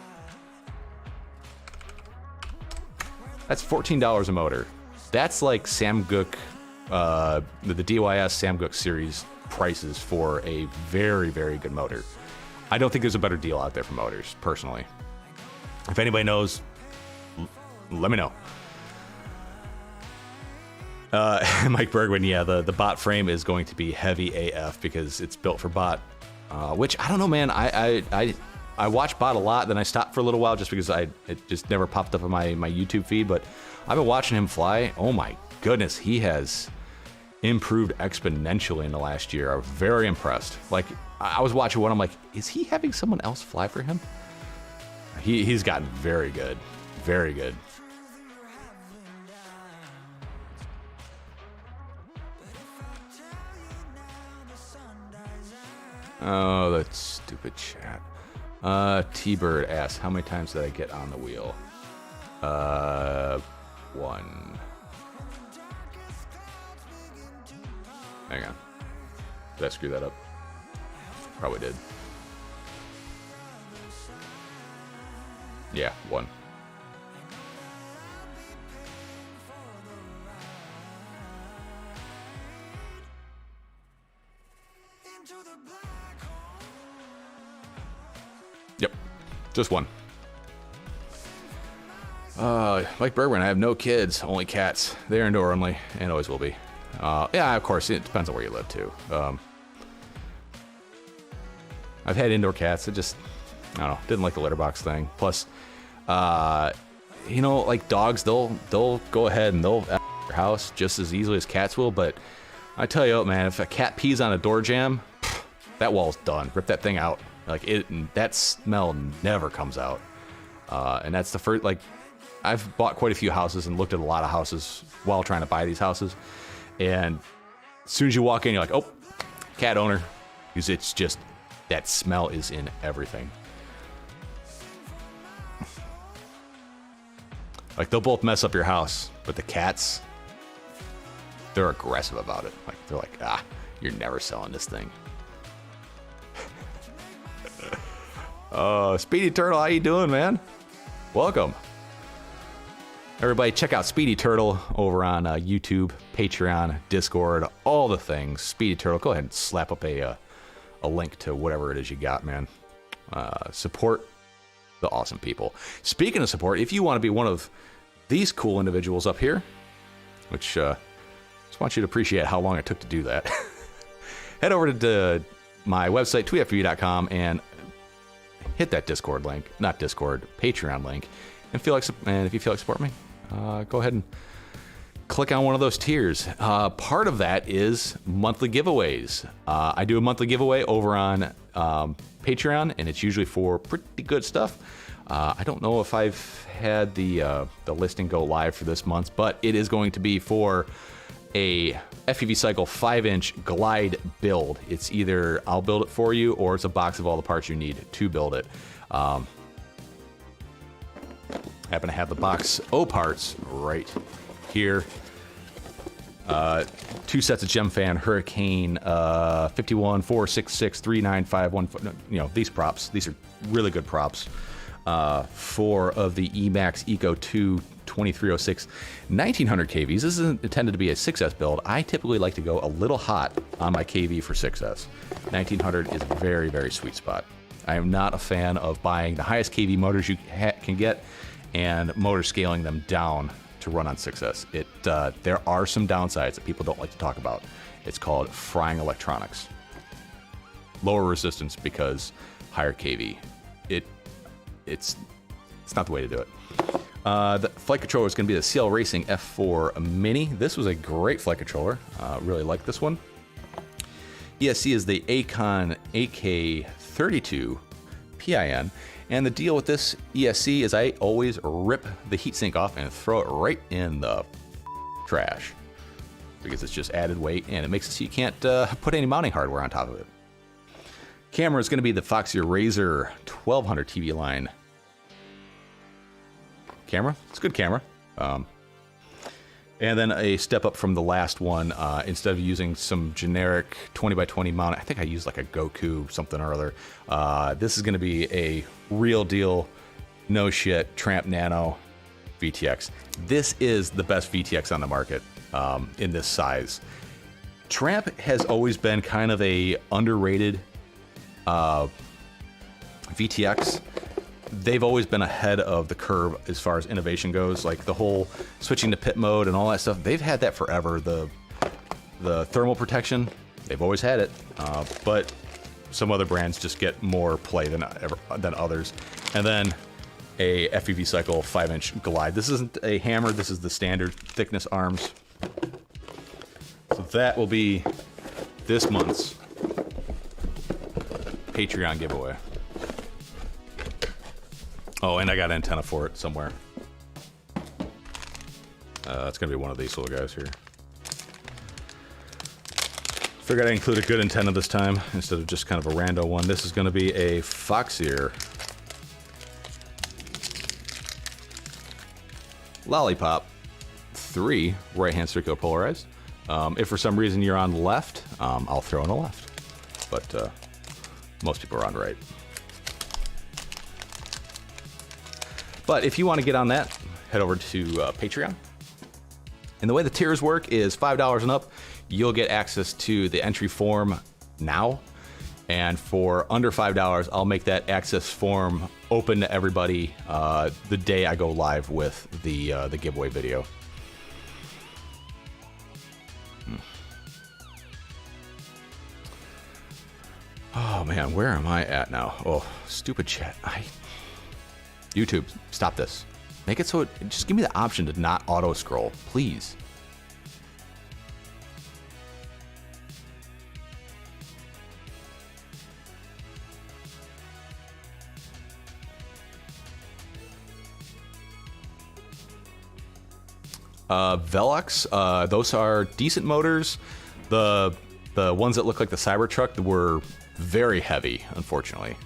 That's $14 a motor. That's like Samguk, the DYS Samguk series prices for a very, very good motor. I don't think there's a better deal out there for motors, personally. If anybody knows, let me know. Mike Bergman, yeah, the bot frame is going to be heavy AF because it's built for bot, which I don't know, man. I watch bot a lot, then I stopped for a little while just because it just never popped up on my YouTube feed, but I've been watching him fly. Oh my goodness, he has improved exponentially in the last year. I was very impressed. Like, I was watching one, I'm like, is he having someone else fly for him? He's gotten very good. Very good. Oh, that stupid chat. T-Bird asks, how many times did I get on the wheel? 1. Hang on. Did I screw that up? Probably did. Yeah, 1. Yep, just 1. Mike Bergman, I have no kids, only cats. They're indoor only, and always will be. Yeah, of course, it depends on where you live, too. I've had indoor cats. It just, I don't know, didn't like the litter box thing. Plus, you know, like dogs, they'll go ahead and they'll F your house just as easily as cats will, but I tell you what, man, if a cat pees on a door jamb, that wall's done. Rip that thing out. Like, that smell never comes out. And that's the first, like, I've bought quite a few houses and looked at a lot of houses while trying to buy these houses. And as soon as you walk in, you're like, oh, cat owner. Because it's just, that smell is in everything. Like, they'll both mess up your house, but the cats, they're aggressive about it. Like, they're like, ah, you're never selling this thing. Speedy Turtle, how you doing, man? Welcome. Everybody, check out Speedy Turtle over on YouTube, Patreon, Discord, all the things. Speedy Turtle, go ahead and slap up a link to whatever it is you got, man. Support the awesome people. Speaking of support, if you want to be one of these cool individuals up here, which just want you to appreciate how long it took to do that, head over to my website, tweetfv.com, and hit that Discord link, not Discord, Patreon link, and if you feel like supporting me, go ahead and click on one of those tiers. Part of that is monthly giveaways. I do a monthly giveaway over on Patreon, and it's usually for pretty good stuff. I don't know if I've had the listing go live for this month, but it is going to be for a FPVcycle 5-inch glide build. It's either I'll build it for you, or it's a box of all the parts you need to build it. Happen to have the box O parts right here. 2 sets of Gemfan Hurricane 51, 4, 6, 6, 3, 9, 5, 1. You know, these props. These are really good props. 4 of the Emax Eco 2 2306 1900 KVs. This isn't intended to be a 6S build. I typically like to go a little hot on my KV for 6S. 1900 is a very, very sweet spot. I am not a fan of buying the highest KV motors you can get and motor scaling them down to run on 6S. There are some downsides that people don't like to talk about. It's called frying electronics. Lower resistance because higher KV. It's not the way to do it. The flight controller is going to be the CL Racing F4 Mini. This was a great flight controller. Really like this one. ESC is the Acon AK32 PIN. And the deal with this ESC is I always rip the heatsink off and throw it right in the trash. Because it's just added weight and it makes it so you can't put any mounting hardware on top of it. Camera is going to be the Foxeer Razor 1200 TV line camera. It's a good camera. And then a step up from the last one, instead of using some generic 20x20 mount, I think I used like a Goku something or other. This is going to be a real deal, no shit, Tramp Nano VTX. This is the best VTX on the market in this size. Tramp has always been kind of a underrated VTX. They've always been ahead of the curve as far as innovation goes, like the whole switching to pit mode and all that stuff. They've had that forever. The thermal protection, they've always had it, but some other brands just get more play than others. And then a FPVcycle 5-inch glide. This isn't a hammer. This is the standard thickness arms. So that will be this month's Patreon giveaway. Oh, and I got an antenna for it somewhere. It's gonna be one of these little guys here. Figured I'd include a good antenna this time instead of just kind of a rando one. This is gonna be a Foxeer Lollipop 3 right-hand circular polarized. If for some reason you're on left, I'll throw in a left. But most people are on right. But if you want to get on that, head over to Patreon. And the way the tiers work is $5 and up, you'll get access to the entry form now. And for under $5, I'll make that access form open to everybody the day I go live with the giveaway video. Oh man, where am I at now? Oh, stupid chat. YouTube, stop this. Make it so just give me the option to not auto scroll, please. Velox, those are decent motors. The ones that look like the Cybertruck were very heavy, unfortunately.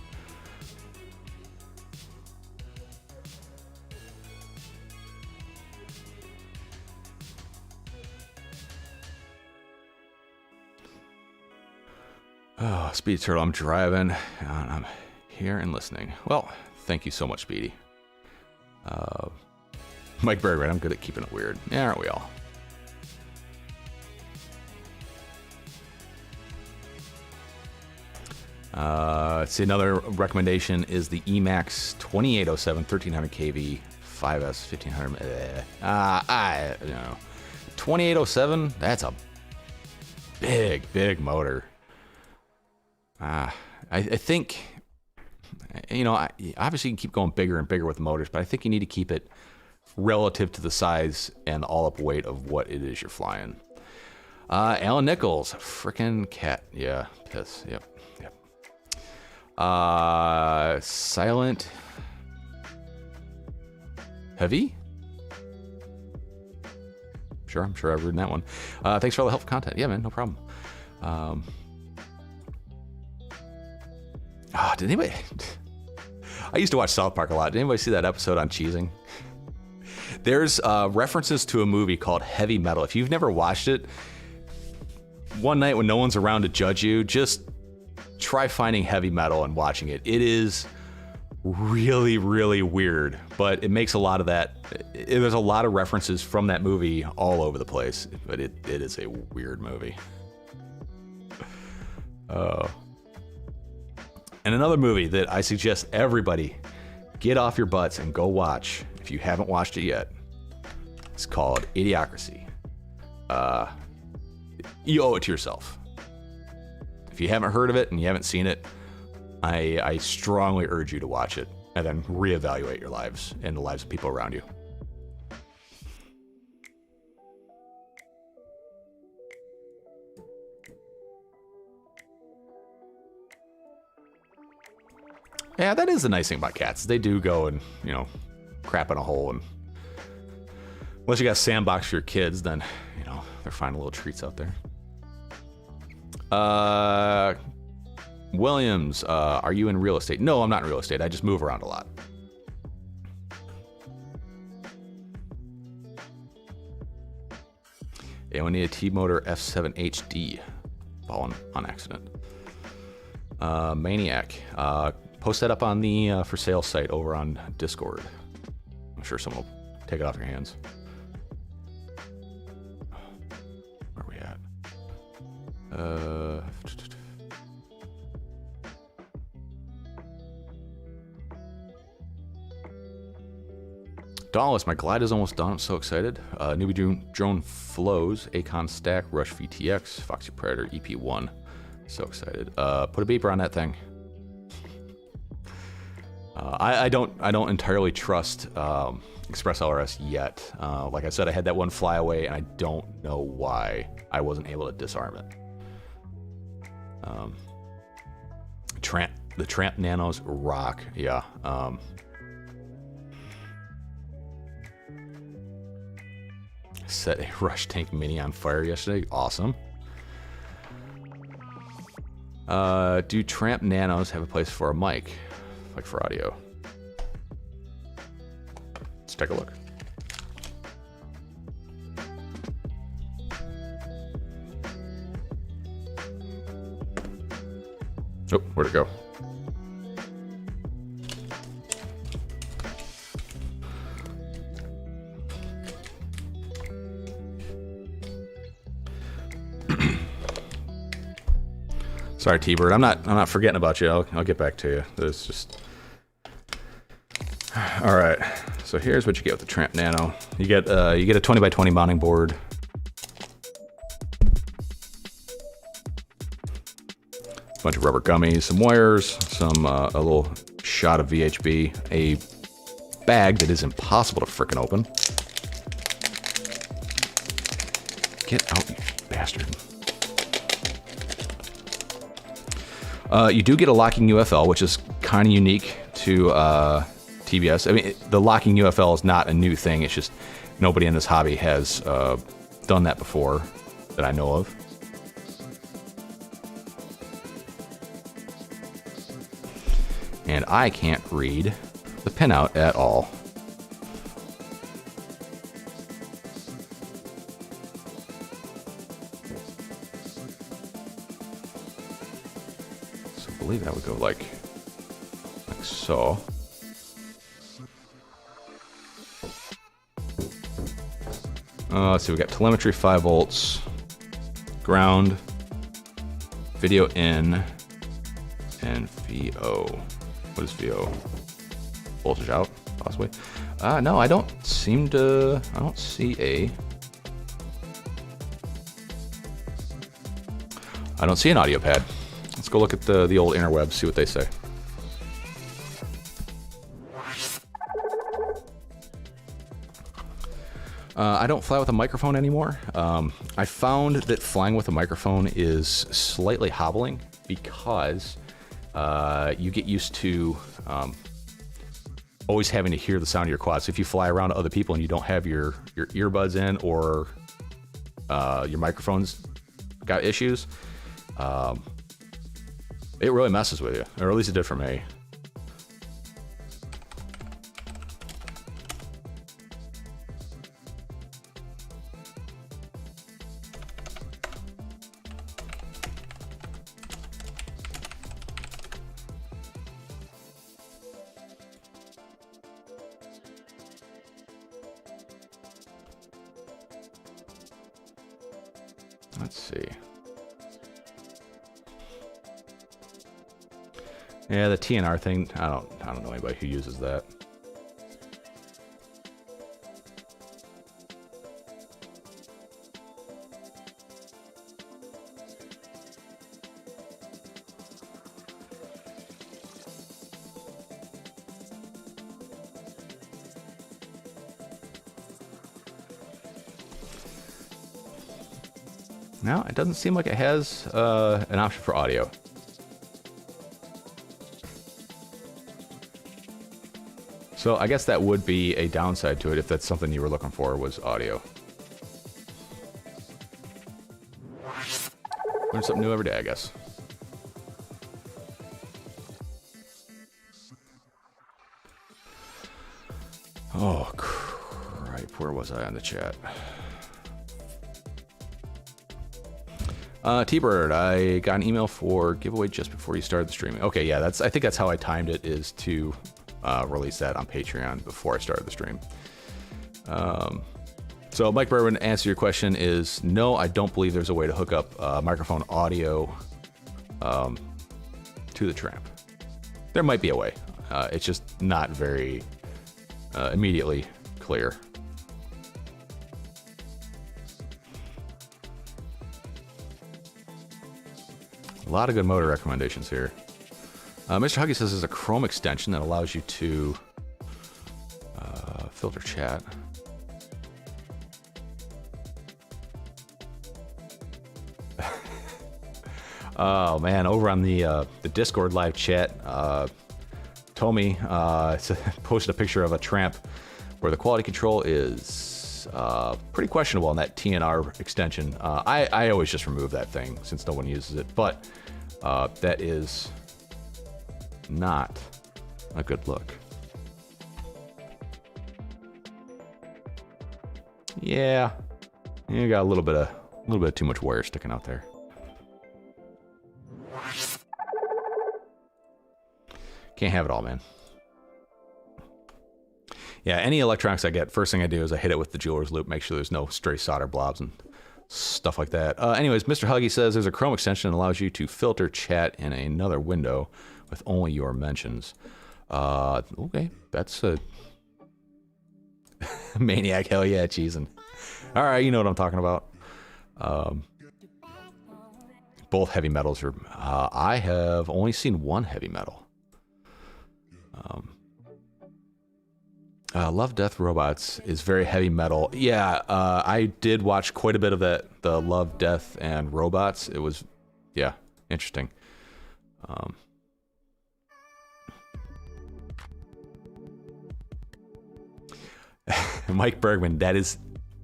Oh, Speedy Turtle, I'm driving. I'm here and listening. Well, thank you so much, Speedy. Mike Berggren, I'm good at keeping it weird. Yeah, aren't we all? Let's see, another recommendation is the Emax 2807 1300 kV 5S 1500. I don't know. 2807, that's a big motor. I think, you know, obviously you can keep going bigger and bigger with motors, but I think you need to keep it relative to the size and all-up weight of what it is you're flying. Alan Nichols, frickin' cat. Yeah, piss. Yep. Silent Heavy? Sure, I'm sure I've read that one. Thanks for all the helpful content. Yeah, man, no problem. Did anybody... I used to watch South Park a lot. Did anybody see that episode on cheesing? There's references to a movie called Heavy Metal. If you've never watched it, one night when no one's around to judge you, just try finding Heavy Metal and watching it. It is really, really weird, but it makes a lot of that. There's a lot of references from that movie all over the place, but it is a weird movie. And another movie that I suggest everybody get off your butts and go watch if you haven't watched it yet. It's called Idiocracy. You owe it to yourself. If you haven't heard of it and you haven't seen it, I strongly urge you to watch it and then reevaluate your lives and the lives of people around you. Yeah, that is the nice thing about cats. They do go and, you know, crap in a hole, and unless you got a sandbox for your kids, then, you know, they're finding little treats out there. Williams, are you in real estate? No, I'm not in real estate. I just move around a lot. Yeah, we need a T-Motor F7 HD. Fallen on accident. Maniac. Post that up on the for sale site over on Discord. I'm sure someone will take it off your hands. Where are we at? Dauntless, my glide is almost done. I'm so excited. Newbie drone flows, Acon Stack, Rush VTX, Foxy Predator, EP1. So excited. Put a beeper on that thing. I don't entirely trust Express LRS yet. Like I said, I had that one fly away, and I don't know why I wasn't able to disarm it. The Tramp Nanos rock, yeah. Set a Rush Tank Mini on fire yesterday. Awesome. Do Tramp Nanos have a place for a mic, like for audio? Let's take a look. Oh, where'd it go? Sorry, T-Bird. I'm not forgetting about you. I'll get back to you. There's just... All right. So here's what you get with the Tramp Nano. You get a 20x20 mounting board. A bunch of rubber gummies, some wires, a little shot of VHB, a bag that is impossible to frickin' open. Get out, you bastard. You do get a locking UFL, which is kind of unique to TBS. I mean, the locking UFL is not a new thing. It's just nobody in this hobby has done that before that I know of. And I can't read the pinout at all. So I believe that would go like so. Let's see, we got telemetry 5 volts, ground, video in, and VO. What is VO? Voltage out, possibly. No, I don't see an audio pad. Let's go look at the old interwebs, see what they say. I don't fly with a microphone anymore. I found that flying with a microphone is slightly hobbling because you get used to always having to hear the sound of your quad. So if you fly around to other people and you don't have your earbuds in, or your microphone's got issues, it really messes with you, or at least it did for me. Let's see. Yeah, the TNR thing, I don't know anybody who uses that. No, it doesn't seem like it has an option for audio. So I guess that would be a downside to it if that's something you were looking for, was audio. Learn something new every day, I guess. Oh, crap. Where was I on the chat? T-Bird, I got an email for giveaway just before you started the streaming. Okay, yeah, I think that's how I timed it, is to release that on Patreon before I started the stream. So Mike Berwin, to answer your question, is no, I don't believe there's a way to hook up microphone audio to the Tramp. There might be a way. It's just not very immediately clear. A lot of good motor recommendations here. Mr. Huggy says there's a Chrome extension that allows you to filter chat. Oh man, over on the Discord live chat, Tommy posted a picture of a tramp where the quality control is pretty questionable on that TNR extension. I always just remove that thing since no one uses it, but that is not a good look. Yeah, you got a little bit too much wire sticking out there. Can't have it all, man. Yeah, any electronics I get, first thing I do is I hit it with the jeweler's loop, make sure there's no stray solder blobs and stuff like that. Anyways, Mr. Huggy says there's a Chrome extension that allows you to filter chat in another window with only your mentions. Okay, that's a maniac. Hell yeah, cheesing. All right, you know what I'm talking about. Both heavy metals are. I have only seen one heavy metal. Love, Death, Robots is very heavy metal. Yeah, I did watch quite a bit of that. The Love, Death, and Robots. It was, yeah, interesting. Mike Bergman, that is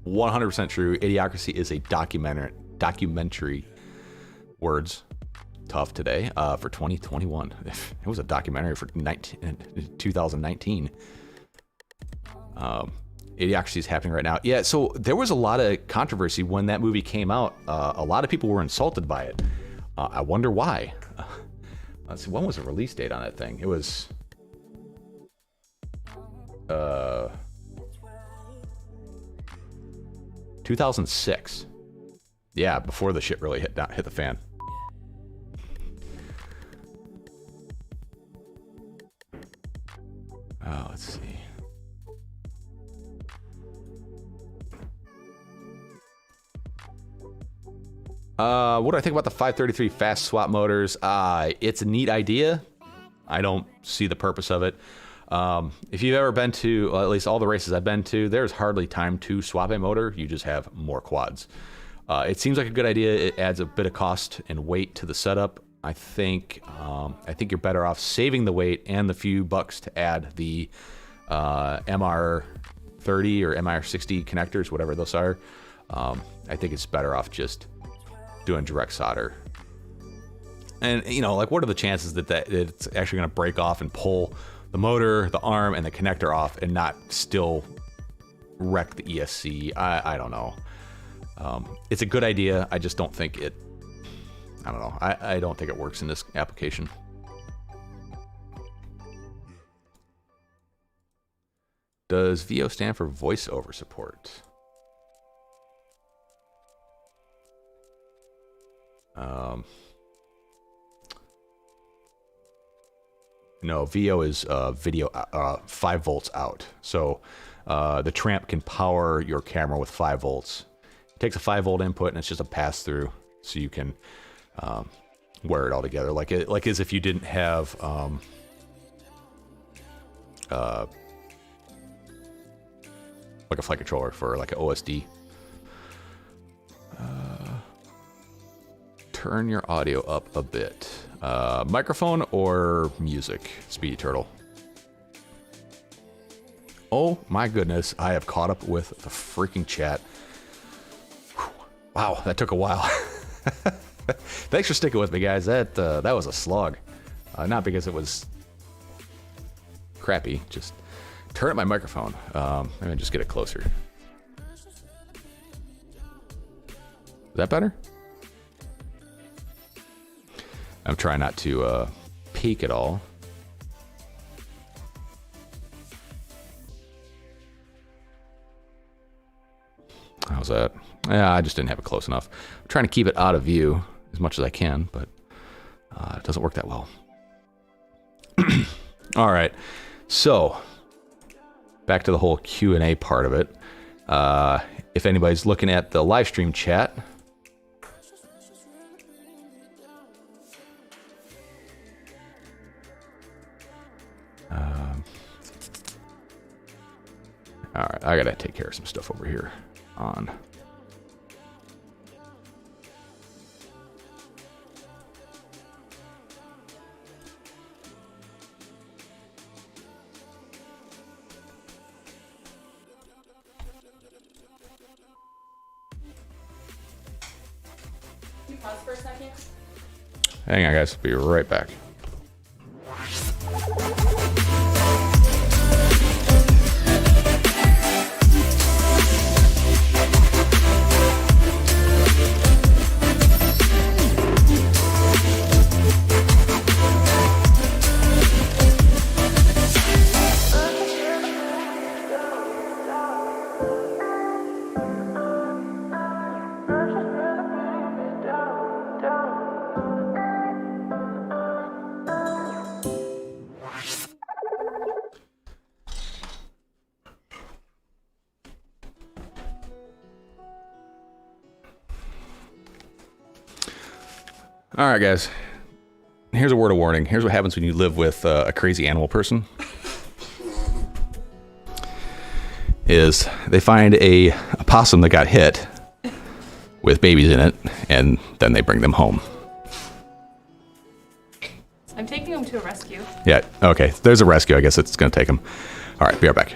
100% true. Idiocracy is a documentary. Words tough today for 2021. It was a documentary for 2019. Idiocracy is happening right now. Yeah, so there was a lot of controversy when that movie came out. A lot of people were insulted by it. I wonder why. Let's see, when was the release date on that thing? It was 2006. Yeah, before the shit really hit the fan. Oh, let's see. What do I think about the 533 fast swap motors? It's a neat idea. I don't see the purpose of it. If you've ever been to, well, at least all the races I've been to, there's hardly time to swap a motor. You just have more quads. It seems like a good idea. It adds a bit of cost and weight to the setup. I think you're better off saving the weight and the few bucks to add the MR30 or MR60 connectors, whatever those are. I think it's better off just doing direct solder. And you know, like, what are the chances that it's actually going to break off and pull the motor, the arm, and the connector off and not still wreck the ESC? I don't know. It's a good idea. I just don't think it. I don't know. I don't think it works in this application. Does VO stand for voiceover support? No, VO is video 5 volts out. So the Tramp can power your camera with 5 volts. It takes a 5 volt input and it's just a pass through, so you can wire it all together like as if you didn't have like a flight controller for like an OSD. Turn your audio up a bit. Microphone or music, Speedy Turtle? Oh my goodness, I have caught up with the freaking chat. Whew. Wow, that took a while. Thanks for sticking with me, guys. That was a slog. Not because it was crappy, just turn up my microphone. Let me just get it closer. Is that better? I'm trying not to peak at all. How's that? Yeah, I just didn't have it close enough. I'm trying to keep it out of view as much as I can, but it doesn't work that well. All right, so back to the whole Q&A part of it. If anybody's looking at the live stream chat, All right, I gotta take care of some stuff over here on. Can you pause for a second? Hang on, guys. Be right back. All right, guys. Here's a word of warning. Here's what happens when you live with a crazy animal person. Is they find a possum that got hit with babies in it, and then they bring them home. I'm taking them to a rescue. Yeah, okay. There's a rescue. I guess it's going to take them. All right, be right back.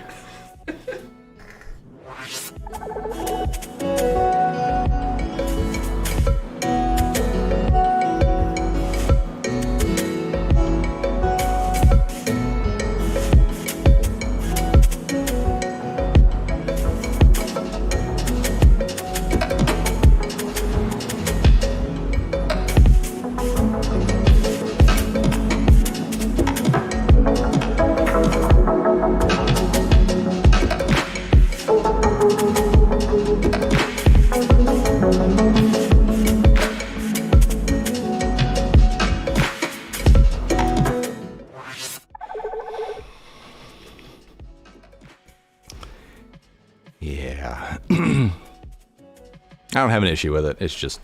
Yeah. I don't have an issue with it. It's just,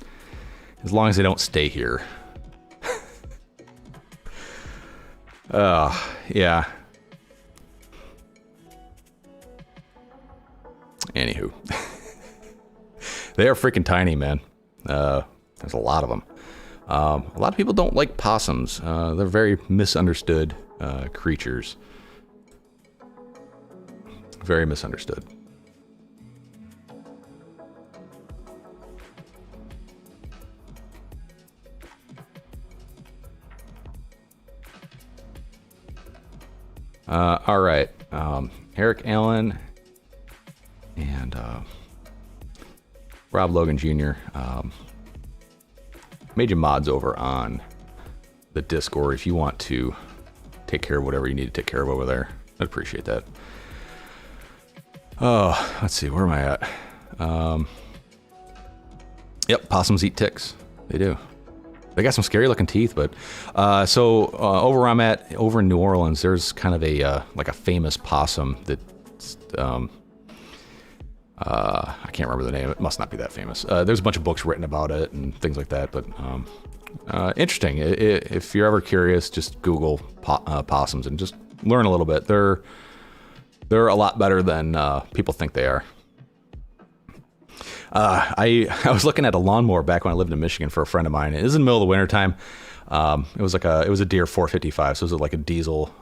as long as they don't stay here. Yeah. Anywho. They are freaking tiny, man. There's a lot of them. A lot of people don't like possums. They're very misunderstood creatures. Very misunderstood. All right. Eric Allen and Rob Logan Jr. Made you mods over on the Discord if you want to take care of whatever you need to take care of over there. I'd appreciate that. Oh, let's see. Where am I at? Yep, possums eat ticks. They do. They got some scary looking teeth, but over where I'm at, over in New Orleans, there's kind of a like a famous possum that I can't remember the name. It must not be that famous. There's a bunch of books written about it and things like that, but interesting. If you're ever curious, just Google possums and just learn a little bit. They're a lot better than people think they are. I was looking at a lawnmower back when I lived in Michigan for a friend of mine. It was in the middle of the winter time. It was a Deere 455, so it was like a diesel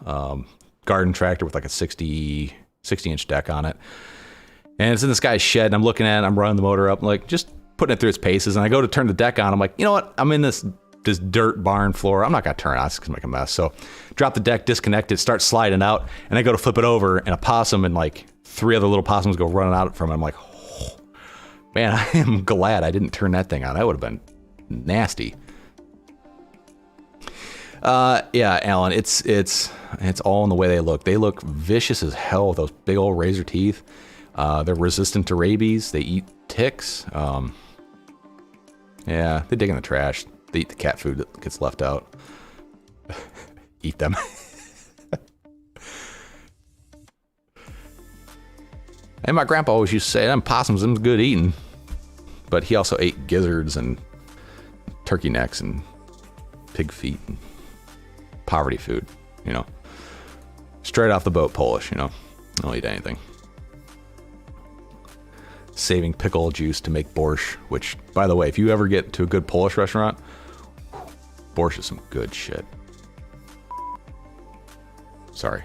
garden tractor with like a 60-inch deck on it. And it's in this guy's shed, and I'm looking at it, I'm running the motor up, like just putting it through its paces. And I go to turn the deck on. I'm like, you know what? I'm in this dirt barn floor. I'm not gonna turn it on. It's gonna make a mess. So drop the deck, disconnect it, start sliding out, and I go to flip it over, and a possum and like 3 other little possums go running out from it. I'm like, oh, man, I am glad I didn't turn that thing on. That would have been nasty. Yeah, Alan, it's all in the way they look. They look vicious as hell with those big old razor teeth. They're resistant to rabies. They eat ticks. Yeah, they dig in the trash. They eat the cat food that gets left out. Eat them. And my grandpa always used to say, them possums, them's good eating. But he also ate gizzards and turkey necks and pig feet and poverty food, you know. Straight off the boat Polish, you know. I'll eat anything. Saving pickle juice to make borscht, which, by the way, if you ever get to a good Polish restaurant, borscht is some good shit. Sorry.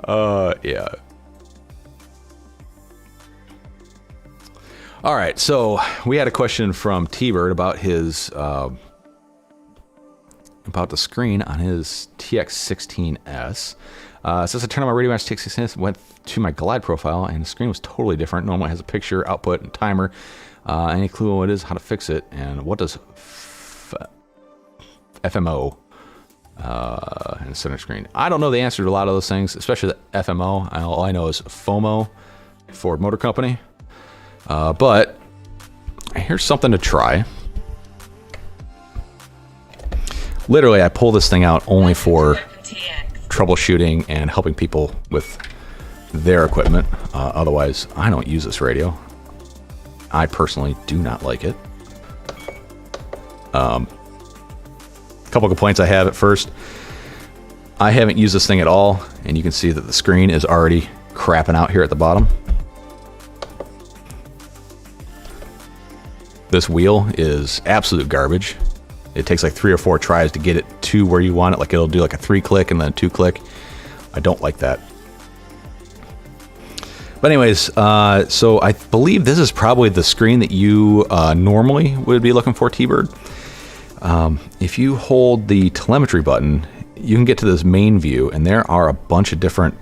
Yeah. All right, so we had a question from T-Bird about his about the screen on his TX16S. It says I turned on my Radio Match TX16S, went to my glide profile, and the screen was totally different. Normally it has a picture, output, and timer. Any clue what it is, how to fix it, and what does FMO in the center screen? I don't know the answer to a lot of those things, especially the FMO. All I know is FOMO, Ford Motor Company. But here's something to try. Literally, I pull this thing out only for troubleshooting and helping people with their equipment. Otherwise, I don't use this radio. I personally do not like it. A couple complaints I have at first. I haven't used this thing at all, and you can see that the screen is already crapping out here at the bottom. This wheel is absolute garbage. It takes like 3 or 4 tries to get it to where you want it. Like it'll do like a 3-click and then a 2-click. I don't like that. But anyways, so I believe this is probably the screen that you normally would be looking for, T-Bird. If you hold the telemetry button, you can get to this main view, and there are a bunch of different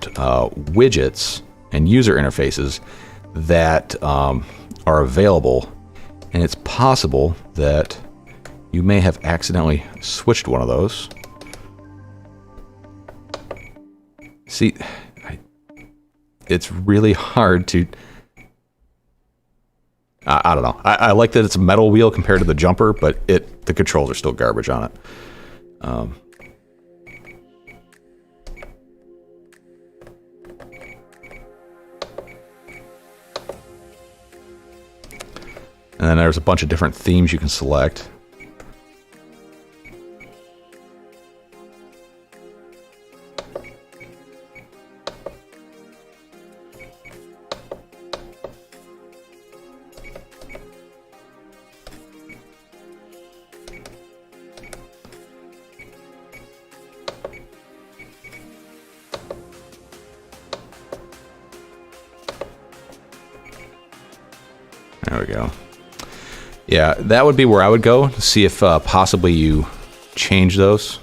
widgets and user interfaces that are available. And it's possible that you may have accidentally switched one of those. See, it's really hard to... I don't know. I like that it's a metal wheel compared to the jumper, but the controls are still garbage on it. And then there's a bunch of different themes you can select. There we go. Yeah, that would be where I would go to see if possibly you change those.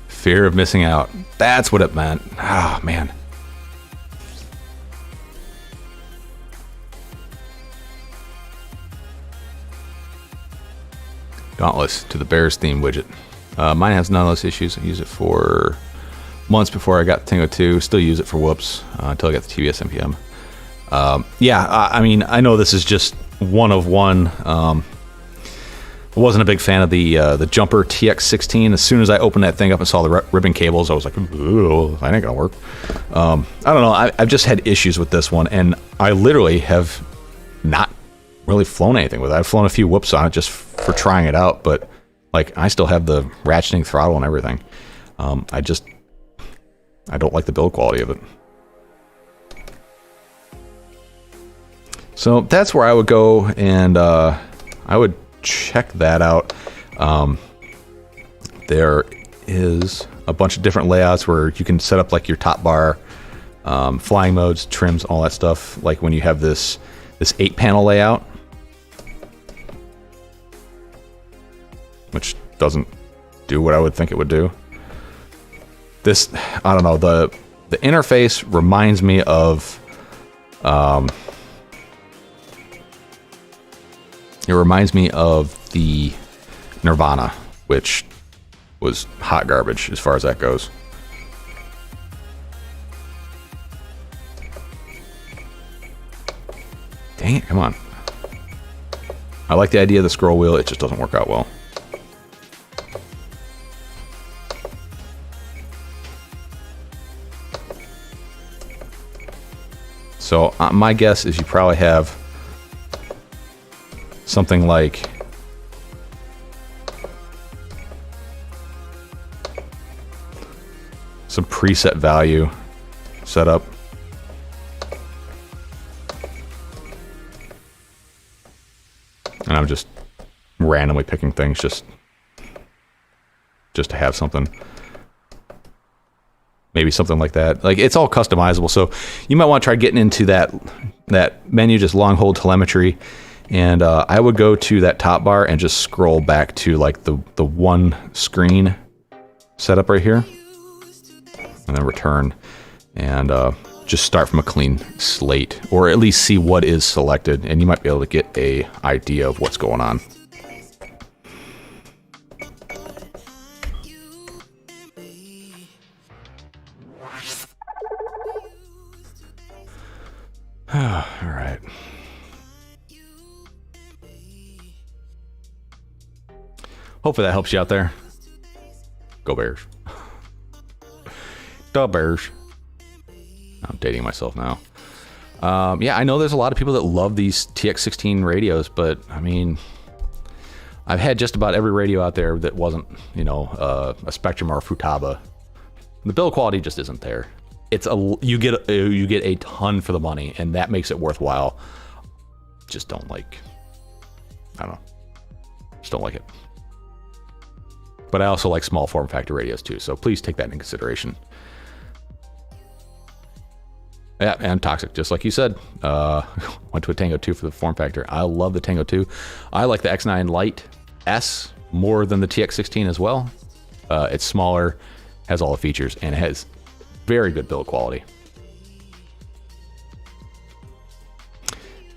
Fear of missing out. That's what it meant. Ah, man. Dauntless to the Bears theme widget. Mine has none of those issues. I used it for months before I got the Tango 2. Still use it for whoops until I got the TBS NPM. Yeah, I mean, I know this is just one of one. I wasn't a big fan of the jumper TX16. As soon as I opened that thing up and saw the ribbon cables, I was like, ooh, that ain't gonna work. I don't know. I've just had issues with this one, and I literally have not really flown anything with it. I've flown a few whoops on it just for trying it out, but like I still have the ratcheting throttle and everything. I don't like the build quality of it. So that's where I would go, and I would check that out. There is a bunch of different layouts where you can set up like your top bar, flying modes, trims, all that stuff. Like when you have this 8-panel layout, which doesn't do what I would think it would do. This, I don't know, the interface reminds me of it reminds me of the Nirvana, which was hot garbage as far as that goes. Dang it, come on. I like the idea of the scroll wheel, it just doesn't work out well. So my guess is you probably have something like some preset value setup. And I'm just randomly picking things just to have something. Maybe something like that. Like, it's all customizable, so you might want to try getting into that menu, just long hold telemetry. And I would go to that top bar and just scroll back to like the one screen setup right here, and then return, and just start from a clean slate, or at least see what is selected, and you might be able to get a idea of what's going on. All right. Hopefully that helps you out there. Go Bears. The Bears. I'm dating myself now. Yeah, I know there's a lot of people that love these TX16 radios, but I mean, I've had just about every radio out there that wasn't, you know, a Spectrum or a Futaba. The build quality just isn't there. It's you get a ton for the money, and that makes it worthwhile. Just don't like, I don't know, just don't like it. But I also like small form factor radios too, so please take that into consideration. Yeah, and toxic, just like you said. Went to a Tango 2 for the form factor. I love the Tango 2. I like the X9 Lite S more than the TX16 as well. It's smaller, has all the features, and it has very good build quality.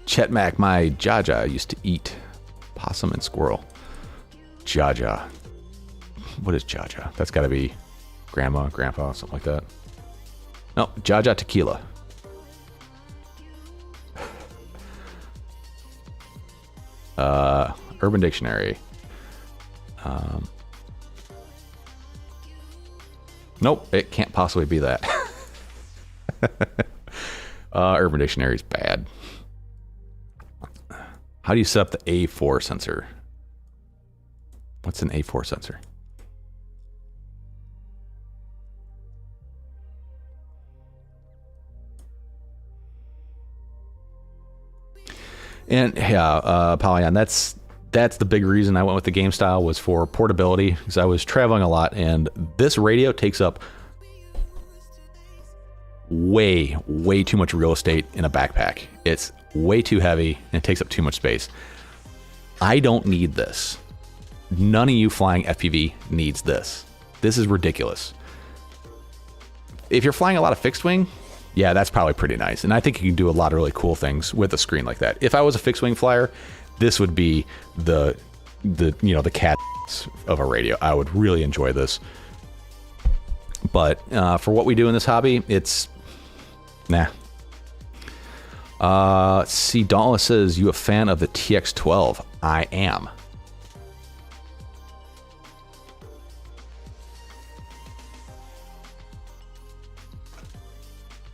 Chet Mac, my Jaja used to eat possum and squirrel. Jaja. What is Jaja? That's got to be grandma, grandpa, something like that. No, Jaja tequila. Urban Dictionary. Nope, it can't possibly be that. Urban Dictionary is bad. How do you set up the A4 sensor? What's an A4 sensor? And yeah, Polyon, that's the big reason I went with the game style, was for portability, because I was traveling a lot, and this radio takes up way too much real estate in a backpack. It's way too heavy, and it takes up too much space. I don't need this. None of you flying FPV needs this. This is ridiculous. If you're flying a lot of fixed wing, yeah, that's probably pretty nice. And I think you can do a lot of really cool things with a screen like that. If I was a fixed wing flyer, this would be the you know, the cat of a radio. I would really enjoy this. But for what we do in this hobby, it's nah. Let's see, Dauntless says, you a fan of the TX12? I am.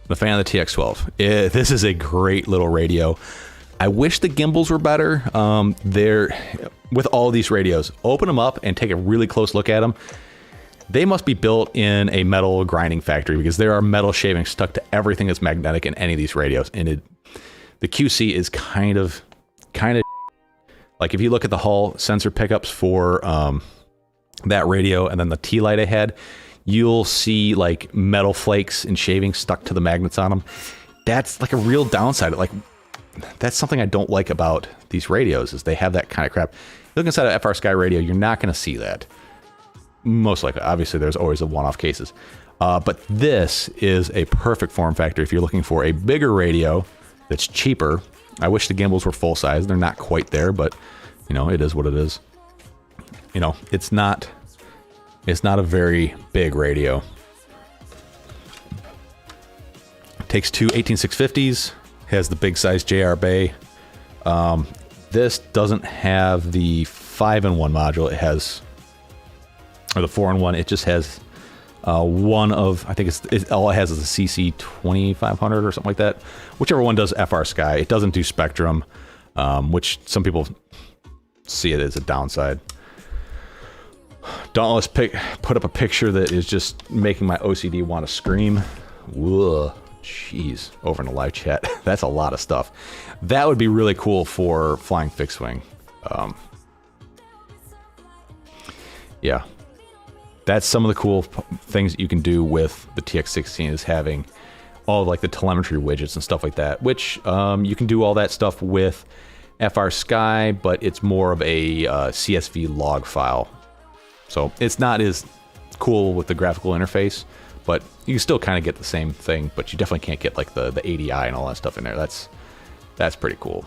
The fan of the TX12. This is a great little radio. I wish the gimbals were better. They're, with all these radios, open them up and take a really close look at them. They must be built in a metal grinding factory, because there are metal shavings stuck to everything that's magnetic in any of these radios. And the QC is kind of like, if you look at the Hall sensor pickups for that radio, and then the T-Lite I had, you'll see like metal flakes and shavings stuck to the magnets on them. That's like a real downside. Like, that's something I don't like about these radios, is they have that kind of crap. Look inside a FR Sky radio, you're not going to see that. Most likely. Obviously, there's always a one-off cases. But this is a perfect form factor if you're looking for a bigger radio that's cheaper. I wish the gimbals were full size. They're not quite there, but you know, it is what it is. You know, it's not a very big radio. Takes two 18650s, has the big size JR Bay. This doesn't have the 5-in-1 module. It has, or the 4-in-1. It just has one of, I think all it has is a CC 2500 or something like that. Whichever one does FR Sky. It doesn't do Spectrum, which some people see it as a downside. Dauntless put up a picture that is just making my OCD want to scream. Whoa, jeez, over in the live chat. That's a lot of stuff. That would be really cool for flying fixed wing. Yeah, that's some of the cool things that you can do with the TX16 is having all of, like, the telemetry widgets and stuff like that, which you can do all that stuff with FR Sky, but it's more of a CSV log file. So it's not as cool with the graphical interface, but you can still kind of get the same thing, but you definitely can't get like the ADI and all that stuff in there. That's pretty cool.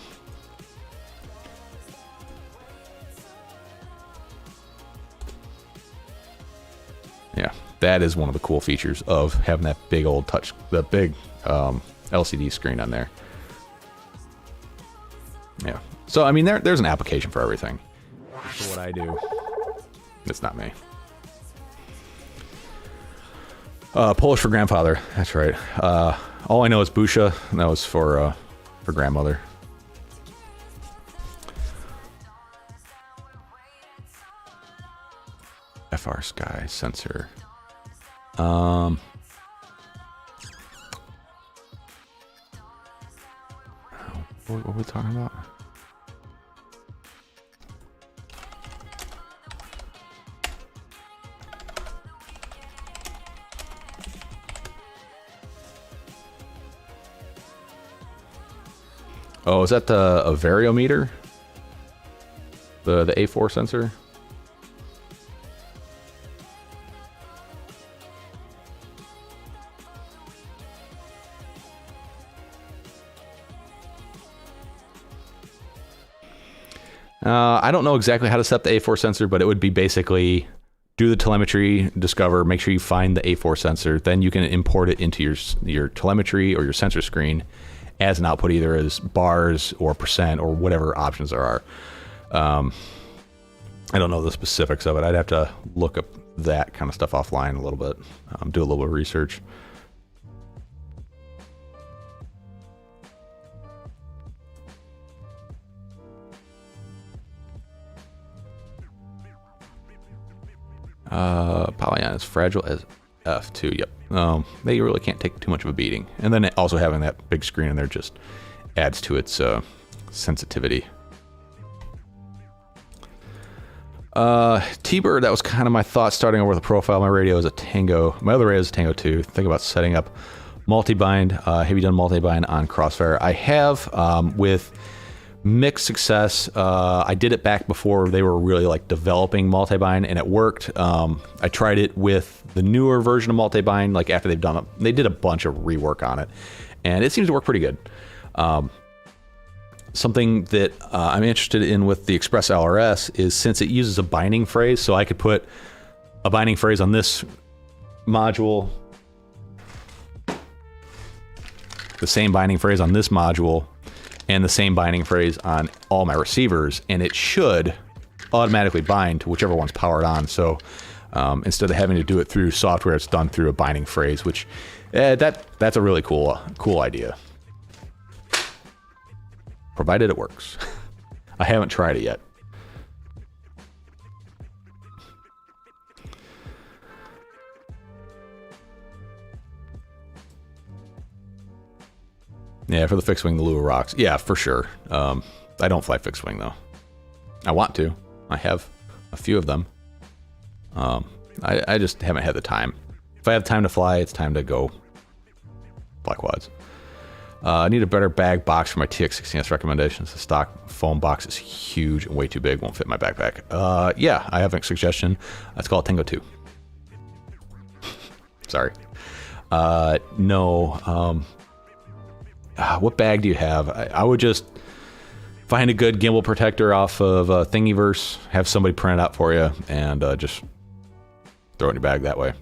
Yeah, that is one of the cool features of having that big old the big LCD screen on there. Yeah, so I mean, there's an application for everything. For what I do, it's not me. Polish for grandfather. That's right. All I know is Busha, and that was for grandmother. FR Sky sensor. What are we talking about? Oh, is that a variometer? The A4 sensor? I don't know exactly how to set up the A4 sensor, but it would be basically do the telemetry, discover, make sure you find the A4 sensor, then you can import it into your telemetry or your sensor screen as an output, either as bars or percent or whatever options there are. I don't know the specifics of it. I'd have to look up that kind of stuff offline a little bit, do a little bit of research. Polyon is fragile as F2. Yep. They really can't take too much of a beating. And then also having that big screen in there just adds to its sensitivity. T-Bird, that was kind of my thought starting over with a profile. My radio is a Tango. My other radio is a Tango 2. Think about setting up multi-bind. Have you done multi-bind on Crossfire? I have, with mixed success. I did it back before they were really like developing multi-bind, and it worked. I tried it with the newer version of multi-bind, like after they did a bunch of rework on it, and it seems to work pretty good. Something that I'm interested in with the Express LRS is, since it uses a binding phrase, so I could put a binding phrase on this module, the same binding phrase on this module, and the same binding phrase on all my receivers, and it should automatically bind to whichever one's powered on. So instead of having to do it through software, it's done through a binding phrase, which that's a really cool idea. Provided it works. I haven't tried it yet. Yeah, for the fixed wing, the Lua rocks. Yeah, for sure. I don't fly fixed wing though. I want to. I have a few of them. I just haven't had the time. If I have time to fly, it's time to go fly quads. I need a better bag box for my TX16S recommendations. The stock foam box is huge and way too big. Won't fit in my backpack. Yeah, I have a suggestion. Let's call it Tango 2. Sorry. No. What bag do you have? I would just find a good gimbal protector off of Thingiverse, have somebody print it out for you, and just throw it in your bag that way.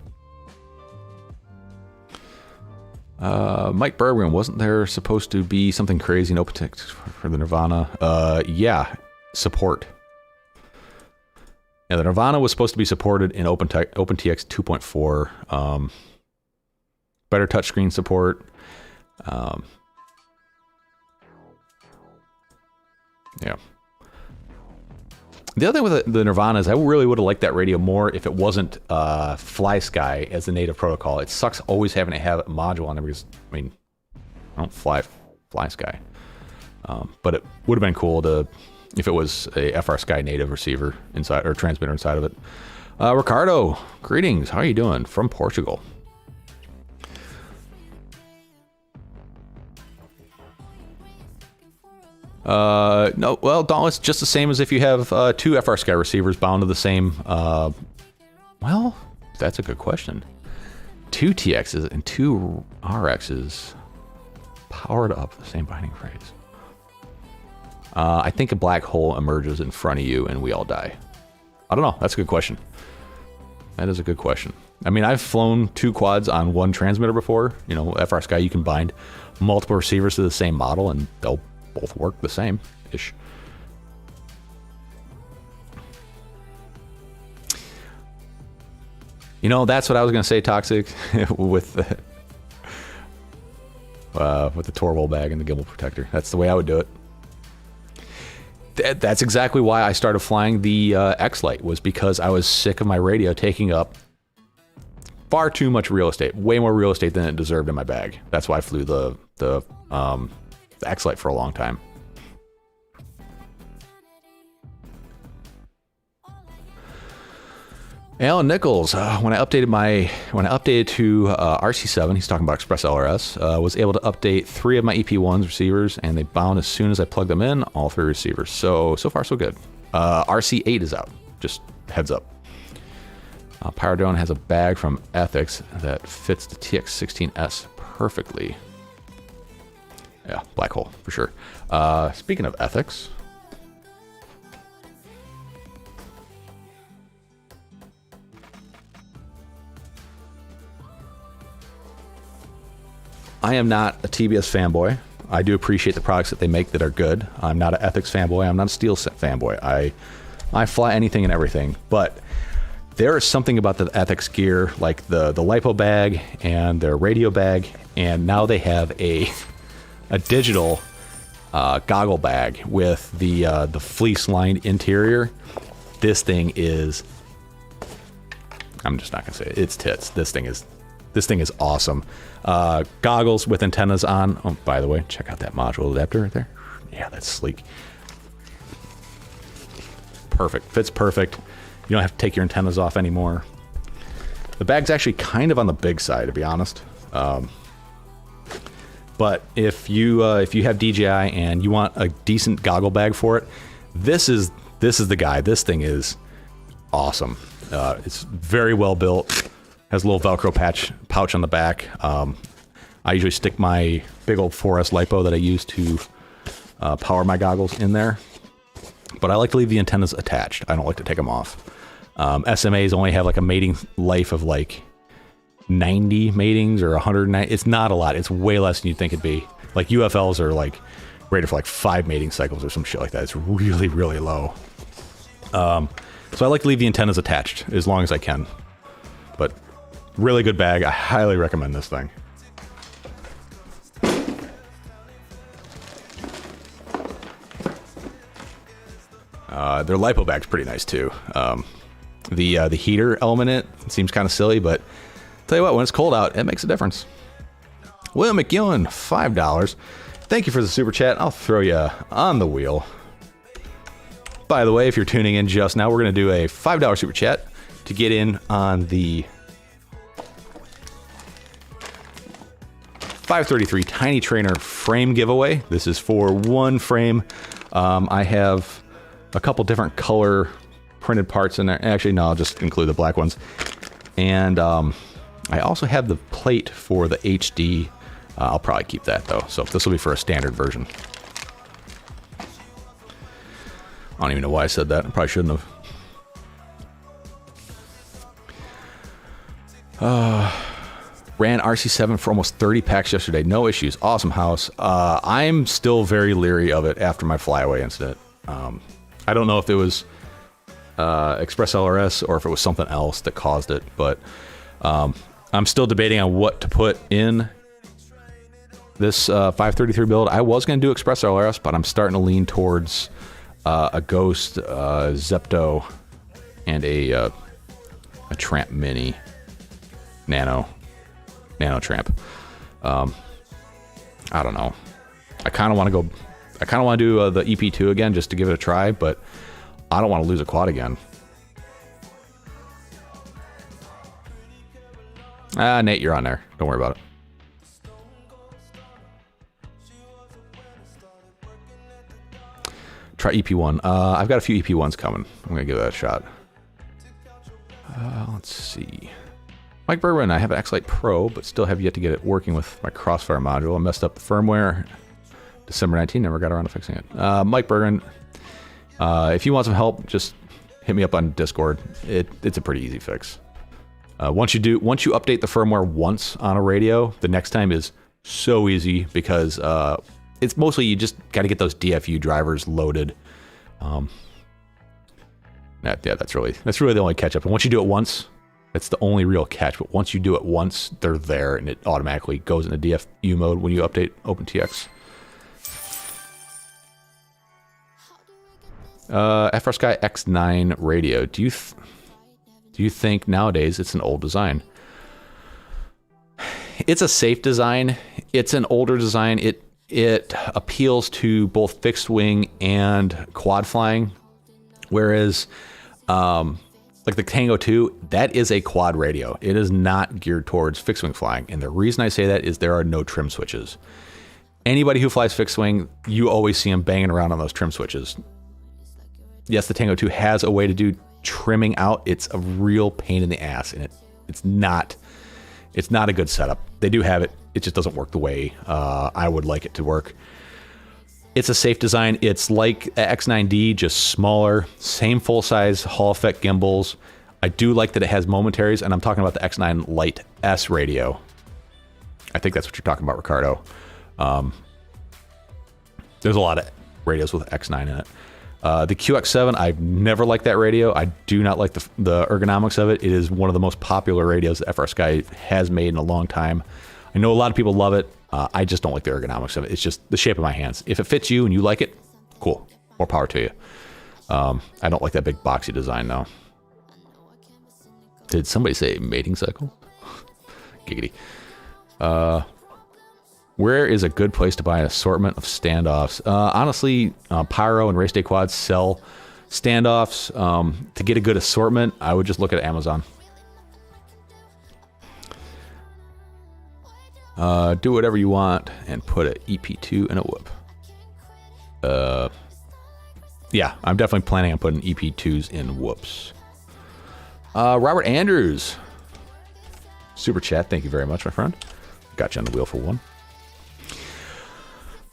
Mike Bergman, wasn't there supposed to be something crazy in OpenTX for the Nirvana? Yeah, support. Yeah, the Nirvana was supposed to be supported in OpenTX 2.4. Better touchscreen support. Yeah. The other thing with the Nirvana is I really would have liked that radio more if it wasn't Fly Sky as the native protocol. It sucks always having to have a module on there because, I mean, I don't fly Sky. But it would have been cool if it was a FR Sky native receiver inside or transmitter inside of it. Ricardo, greetings. How are you doing? From Portugal. No, well, Dawn, it's just the same as if you have two FR Sky receivers bound to the same. Well, that's a good question. Two TXs and two RXs powered up the same binding phrase. I think a black hole emerges in front of you and we all die. I don't know. That's a good question. That is a good question. I mean, I've flown two quads on one transmitter before. You know, FR Sky, you can bind multiple receivers to the same model and they'll both work the same-ish. You know, that's what I was going to say, Toxic, with the Torwell bag and the gimbal protector. That's the way I would do it. That's exactly why I started flying the X-Lite, was because I was sick of my radio taking up far too much real estate, way more real estate than it deserved in my bag. That's why I flew the X-Lite for a long time. Alan Nichols, when I updated to RC7, he's talking about Express LRS, was able to update 3 of my EP1's receivers, and they bound as soon as I plugged them in, all 3 receivers. So far so good. RC8 is out, just heads up. Pyrodrone has a bag from Ethics that fits the TX16S perfectly. Yeah, black hole, for sure. Speaking of Ethics, I am not a TBS fanboy. I do appreciate the products that they make that are good. I'm not an Ethics fanboy. I'm not a Steel fanboy. I fly anything and everything, but there is something about the Ethics gear, like the LiPo bag and their radio bag, and now they have a digital goggle bag with the fleece-lined interior. This thing is, I'm just not gonna say it. It's tits. This thing is awesome. Goggles with antennas on. Oh, by the way, check out that module adapter right there. Yeah, that's sleek. Perfect. Fits perfect. You don't have to take your antennas off anymore. The bag's actually kind of on the big side, to be honest. But if you have DJI and you want a decent goggle bag for it, this is the guy. This thing is awesome. It's very well built. Has a little Velcro pouch on the back. I usually stick my big old 4S LiPo that I use to power my goggles in there. But I like to leave the antennas attached. I don't like to take them off. SMAs only have like a mating life of like 90 matings or 190. It's not a lot. It's way less than you'd think it'd be. Like UFLs are like rated for like 5 mating cycles or some shit like that. It's really, really low. So I like to leave the antennas attached as long as I can. But really good bag. I highly recommend this thing. Their LiPo bag's pretty nice too. The heater element in it seems kind of silly, but tell you what, when it's cold out, it makes a difference. Will McEwen, $5. Thank you for the super chat. I'll throw you on the wheel. By the way, if you're tuning in just now, we're going to do a $5 super chat to get in on the 533 TinyTrainer frame giveaway. This is for one frame. I have a couple different color printed parts in there. Actually, no, I'll just include the black ones. And I also have the plate for the HD. I'll probably keep that though. So this will be for a standard version. I don't even know why I said that. I probably shouldn't have. Ran RC7 for almost 30 packs yesterday. No issues. Awesome house. I'm still very leery of it after my flyaway incident. I don't know if it was Express LRS or if it was something else that caused it, but I'm still debating on what to put in this 533 build. I was going to do Express LRS, but I'm starting to lean towards a Ghost, Zepto, and a Tramp Mini Nano Tramp. I don't know. I kind of want to do the EP2 again just to give it a try, but I don't want to lose a quad again. Nate, you're on there. Don't worry about it. Try EP1. I've got a few EP1s coming. I'm going to give that a shot. Let's see. Mike Berwin, I have an X-Lite Pro, but still have yet to get it working with my Crossfire module. I messed up the firmware December 19, never got around to fixing it. Mike Berwin, if you want some help, just hit me up on Discord. It's a pretty easy fix. Once you update the firmware once on a radio, the next time is so easy because it's mostly you just got to get those DFU drivers loaded. That's really the only catch up. And once you do it once, that's the only real catch. But once you do it once, they're there and it automatically goes into DFU mode when you update OpenTX. FrSky X9 radio. Do you think nowadays it's an old design? It's a safe design. It's an older design. It appeals to both fixed wing and quad flying, whereas like the Tango 2, that is a quad radio. It is not geared towards fixed wing flying, and the reason I say that is there are no trim switches. Anybody who flies fixed wing, you always see them banging around on those trim switches. Yes, the Tango 2 has a way to do trimming out. It's a real pain in the ass, and it's not a good setup. They do have it. It just doesn't work the way I would like it to work. It's a safe design. It's like X9D, just smaller, same full-size Hall effect gimbals. I do like that it has momentaries, and I'm talking about the X9 Lite S radio. I think that's what you're talking about, Ricardo. There's a lot of radios with X9 in it. The QX7, I've never liked that radio. I do not like the ergonomics of it. It is one of the most popular radios that FrSky has made in a long time. I know a lot of people love it. I just don't like the ergonomics of it. It's just the shape of my hands. If it fits you and you like it, cool. More power to you. I don't like that big boxy design though. Did somebody say mating cycle? Giggity. Where is a good place to buy an assortment of standoffs? Honestly, Pyro and Race Day Quads sell standoffs. To get a good assortment, I would just look at Amazon. Do whatever you want and put an EP2 in a whoop. Yeah, I'm definitely planning on putting EP2s in whoops. Robert Andrews. Super chat, thank you very much, my friend. Got you on the wheel for one.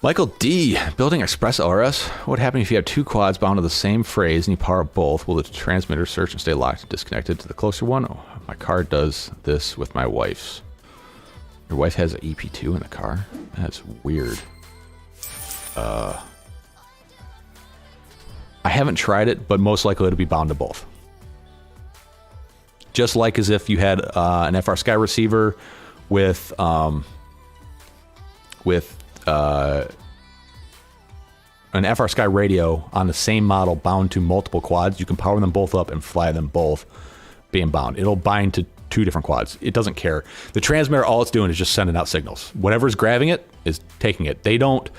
Michael D. Building Express RS. What happens if you have two quads bound to the same phrase and you power both? Will the transmitter search and stay locked and disconnected to the closer one? Oh, my car does this with my wife's. Your wife has an EP2 in the car? That's weird. I haven't tried it, but most likely it'll be bound to both. Just like as if you had an FrSky receiver with an FrSky radio on the same model bound to multiple quads, you can power them both up and fly them both being bound. It'll bind to two different quads. It doesn't care. The transmitter, all it's doing is just sending out signals. Whatever's grabbing it is taking it. They don't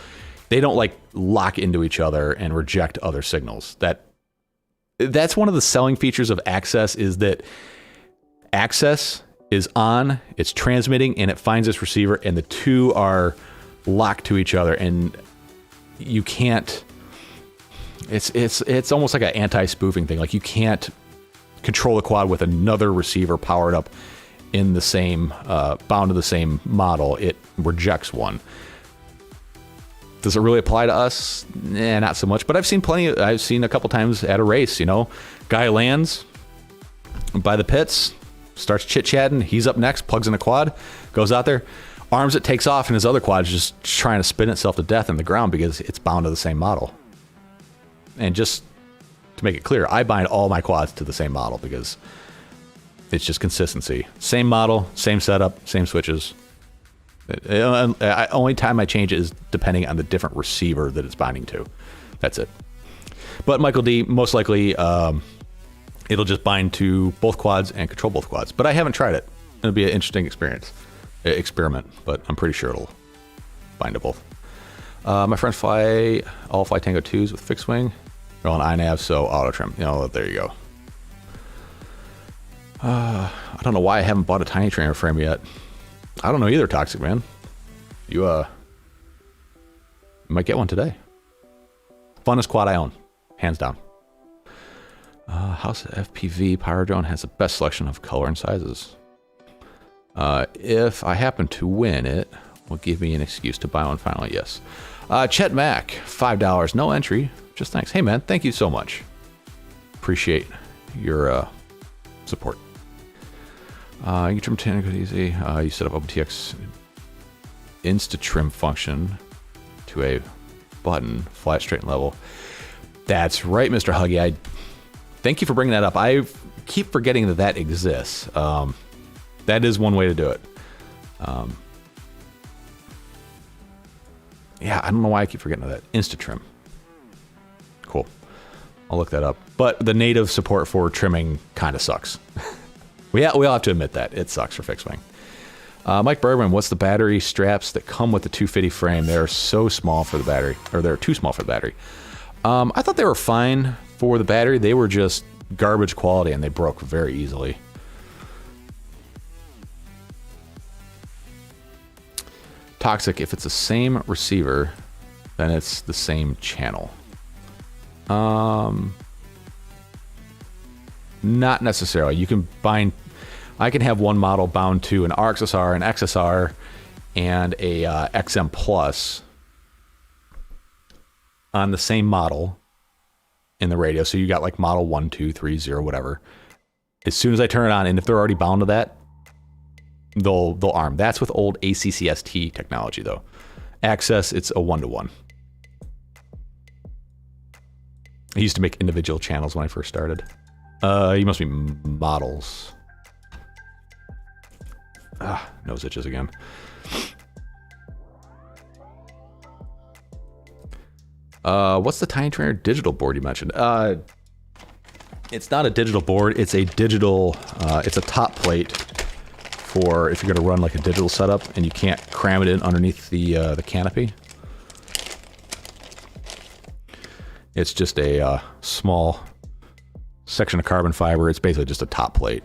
like lock into each other and reject other signals. That's one of the selling features of Access, is that Access is on, it's transmitting, and it finds this receiver, and the two are locked to each other, and you can't. It's almost like an anti-spoofing thing. Like, you can't control the quad with another receiver powered up in the same bound to the same model. It rejects one. Does it really apply to us? Not so much. But I've seen a couple times at a race. Guy lands by the pits, starts chit-chatting. He's up next, plugs in a quad, goes out there, arms it, takes off, and his other quad's just trying to spin itself to death in the ground because it's bound to the same model. And just to make it clear, I bind all my quads to the same model because it's just consistency. Same model, same setup, same switches. Only time I change it is depending on the different receiver that it's binding to. That's it. But Michael D, most likely it'll just bind to both quads and control both quads. But I haven't tried it. It'll be an interesting experiment, but I'm pretty sure it'll bind to both. My friends all fly Tango 2s with fixed wing. They're on iNav, so auto trim. You know, there you go. I don't know why I haven't bought a TinyTrainer frame yet. I don't know either, Toxic Man. You might get one today. Funnest quad I own, hands down. House FPV Pyro Drone has the best selection of color and sizes. If I happen to win it, will give me an excuse to buy one finally, yes. Chet Mack, $5, no entry, just thanks. Hey man, thank you so much. Appreciate your support. You trim Tango easy. You set up OpenTX Insta Trim function to a button, flat, straight, and level. That's right, Mr. Huggy. I thank you for bringing that up. I keep forgetting that that exists. That is one way to do it. Yeah, I don't know why I keep forgetting that. Insta Trim. Cool. I'll look that up. But the native support for trimming kind of sucks. we all have to admit that. It sucks for fixed wing. Mike Bergman, what's the battery straps that come with the 250 frame? They're so small for the battery, or they're too small for the battery. I thought they were fine for the battery. They were just garbage quality and they broke very easily. Toxic, if it's the same receiver, then it's the same channel. Not necessarily. You can bind, I can have one model bound to an RXSR, an XSR, and a XM Plus on the same model in the radio. So you got like model 1, 2, 3, 0, whatever. As soon as I turn it on, and if they're already bound to that, they'll arm. That's with old ACCST technology though. Access, it's a 1-to-1. I used to make individual channels when I first started. You must be models. Nose itches again. What's the TinyTrainer digital board you mentioned? It's not a digital board. It's a digital. It's a top plate for if you're going to run like a digital setup and you can't cram it in underneath the canopy. It's just a small section of carbon fiber. It's basically just a top plate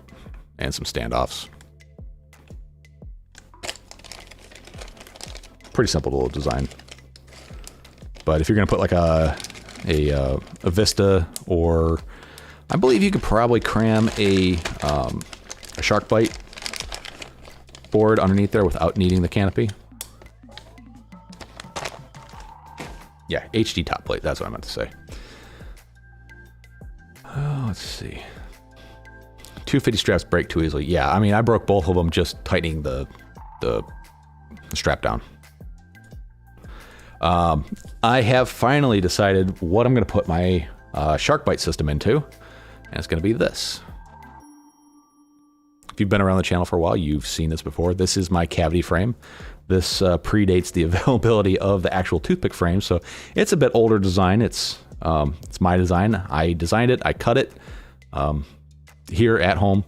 and some standoffs. Pretty simple little design. But if you're going to put like a Vista, or I believe you could probably cram a shark bite board underneath there without needing the canopy. Yeah, HD top plate. That's what I meant to say. Oh, let's see. 250 straps break too easily. Yeah, I mean, I broke both of them just tightening the strap down. I have finally decided what I'm going to put my shark bite system into, and it's going to be this. If you've been around the channel for a while, you've seen this before. This is my cavity frame. This predates the availability of the actual toothpick frame, so it's a bit older design. It's my design. I designed it. I cut it here at home.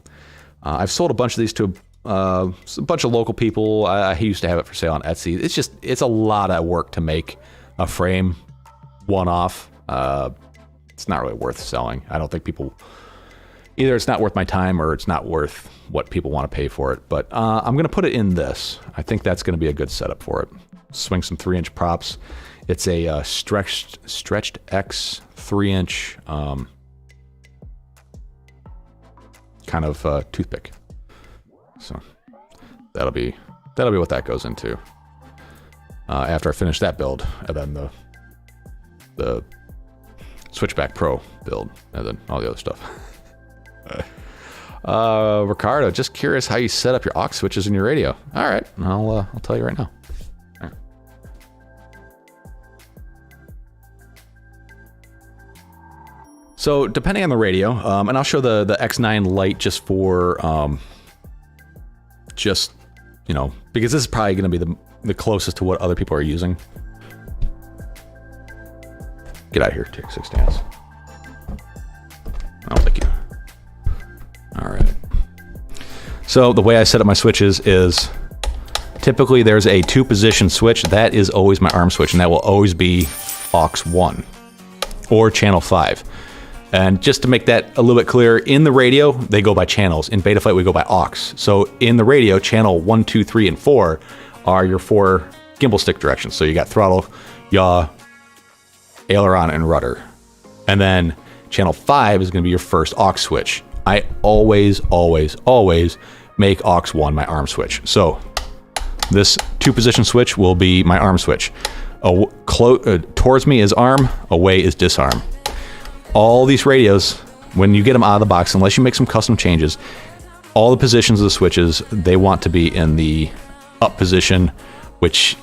I've sold a bunch of these to a bunch of local people. I used to have it for sale on Etsy. It's a lot of work to make a frame one-off. It's not really worth selling. I don't think people, either it's not worth my time or it's not worth what people want to pay for it. But I'm going to put it in this. I think that's going to be a good setup for it. Swing some 3-inch props. It's a stretched X 3-inch kind of toothpick. So that'll be what that goes into. After I finish that build, and then the Switchback Pro build, and then all the other stuff. Ricardo, just curious how you set up your aux switches in your radio. All right, I'll tell you right now. All right. So depending on the radio, and I'll show the X9 Lite just for because this is probably going to be the closest to what other people are using. Get out of here, take 6 stance. So the way I set up my switches is typically there's a 2-position switch. That is always my arm switch, and that will always be aux 1 or channel 5. And just to make that a little bit clearer, in the radio, they go by channels. In Betaflight, we go by aux. So in the radio, channel 1, 2, 3, and 4 are your 4 gimbal stick directions. So you got throttle, yaw, aileron, and rudder. And then channel 5 is going to be your first aux switch. I always, always, always make aux 1 my arm switch. So this 2-position switch will be my arm switch. Towards me is arm, away is disarm. All these radios, when you get them out of the box, unless you make some custom changes, all the positions of the switches, they want to be in the up position, which,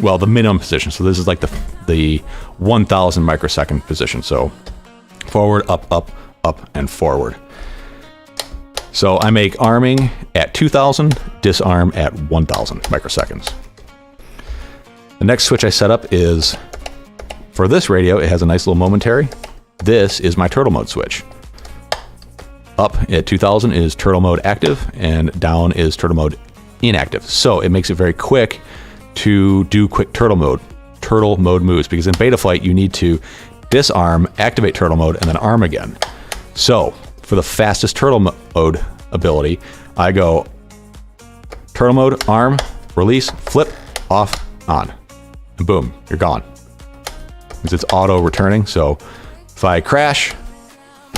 well, the minimum position. So this is like the 1000 microsecond position. So forward, up, up, up, and forward. So I make arming at 2000, disarm at 1000 microseconds. The next switch I set up is, for this radio, it has a nice little momentary. This is my turtle mode switch. Up at 2000 is turtle mode active, and down is turtle mode inactive. So it makes it very quick to do quick turtle mode moves, because in Betaflight you need to disarm, activate turtle mode, and then arm again. So for the fastest turtle mode ability, I go turtle mode, arm, release, flip, off, on, and boom, you're gone. Because it's auto returning. So if I crash,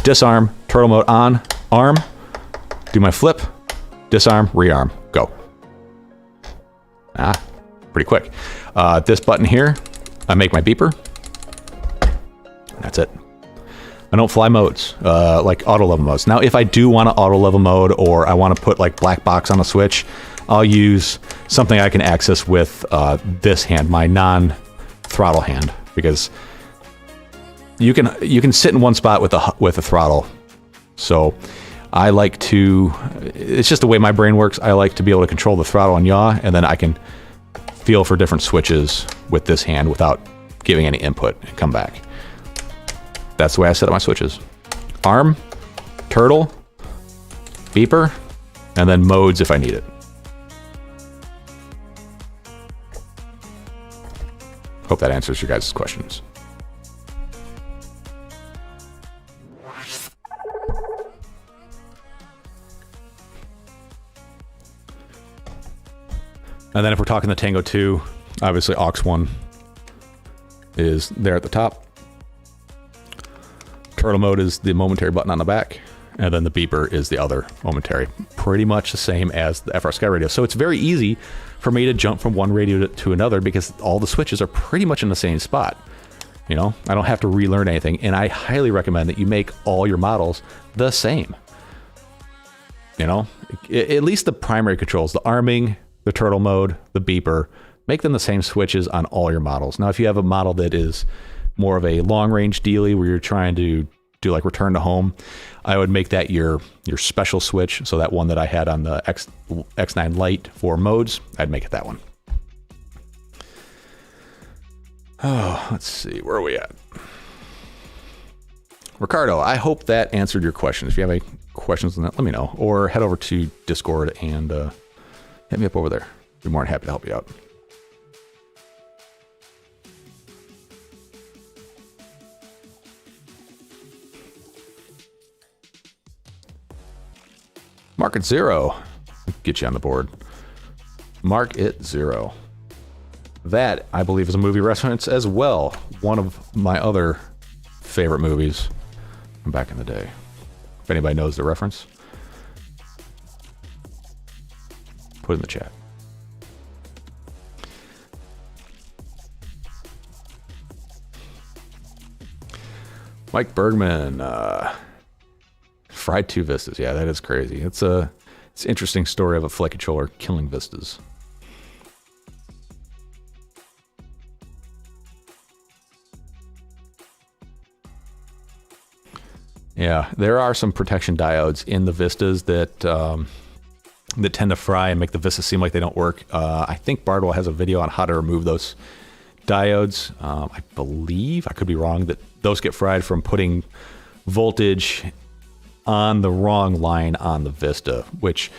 disarm, turtle mode on, arm, do my flip, disarm, rearm, go. Pretty quick. This button here, I make my beeper. That's it. I don't fly modes, like auto level modes. Now, if I do want to auto level mode, or I want to put like black box on a switch, I'll use something I can access with this hand, my non-throttle hand, because you can sit in one spot with a throttle. So I like to, it's just the way my brain works. I like to be able to control the throttle and yaw, and then I can feel for different switches with this hand without giving any input and come back. That's the way I set up my switches. Arm, turtle, beeper, and then modes if I need it. Hope that answers your guys' questions. And then if we're talking the Tango 2, obviously aux 1 is there at the top. Turtle mode is the momentary button on the back, and then the beeper is the other momentary. Pretty much the same as the FR Sky radio. So it's very easy for me to jump from one radio to another, because all the switches are pretty much in the same spot. You know, I don't have to relearn anything, and I highly recommend that you make all your models the same. You know, at least the primary controls, the arming, the turtle mode, the beeper, make them the same switches on all your models. Now, if you have a model that is more of a long range dealy where you're trying to do like return to home, I would make that your special switch. So that one that I had on the X9 Lite for modes, I'd make it that one. Oh, let's see, where are we at? Ricardo, I hope that answered your questions. If you have any questions on that, let me know, or head over to Discord and hit me up over there. Be more than happy to help you out. Mark it 0. Get you on the board. Mark it 0. That, I believe, is a movie reference as well. One of my other favorite movies from back in the day. If anybody knows the reference, put it in the chat. Mike Bergman, fried 2 vistas. Yeah, that is crazy. It's an interesting story of a flight controller killing vistas. Yeah, there are some protection diodes in the vistas that that tend to fry and make the vistas seem like they don't work. I think Bardwell has a video on how to remove those diodes. I believe, I could be wrong, that those get fried from putting voltage on the wrong line on the Vista, which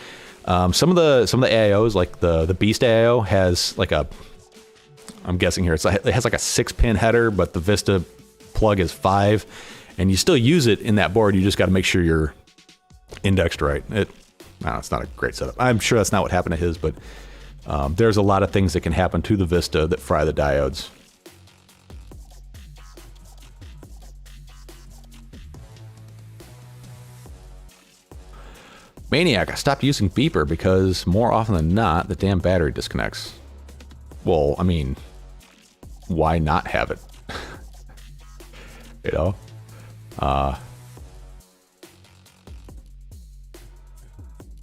some of the AIOs, like the Beast AIO, has like a, I'm guessing here, it has like a 6-pin header, but the Vista plug is 5, and you still use it in that board. You just got to make sure you're indexed right. It's not a great setup. I'm sure that's not what happened to his, but there's a lot of things that can happen to the Vista that fry the diodes. Maniac, I stopped using beeper because more often than not, the damn battery disconnects. Well, I mean, why not have it? You know?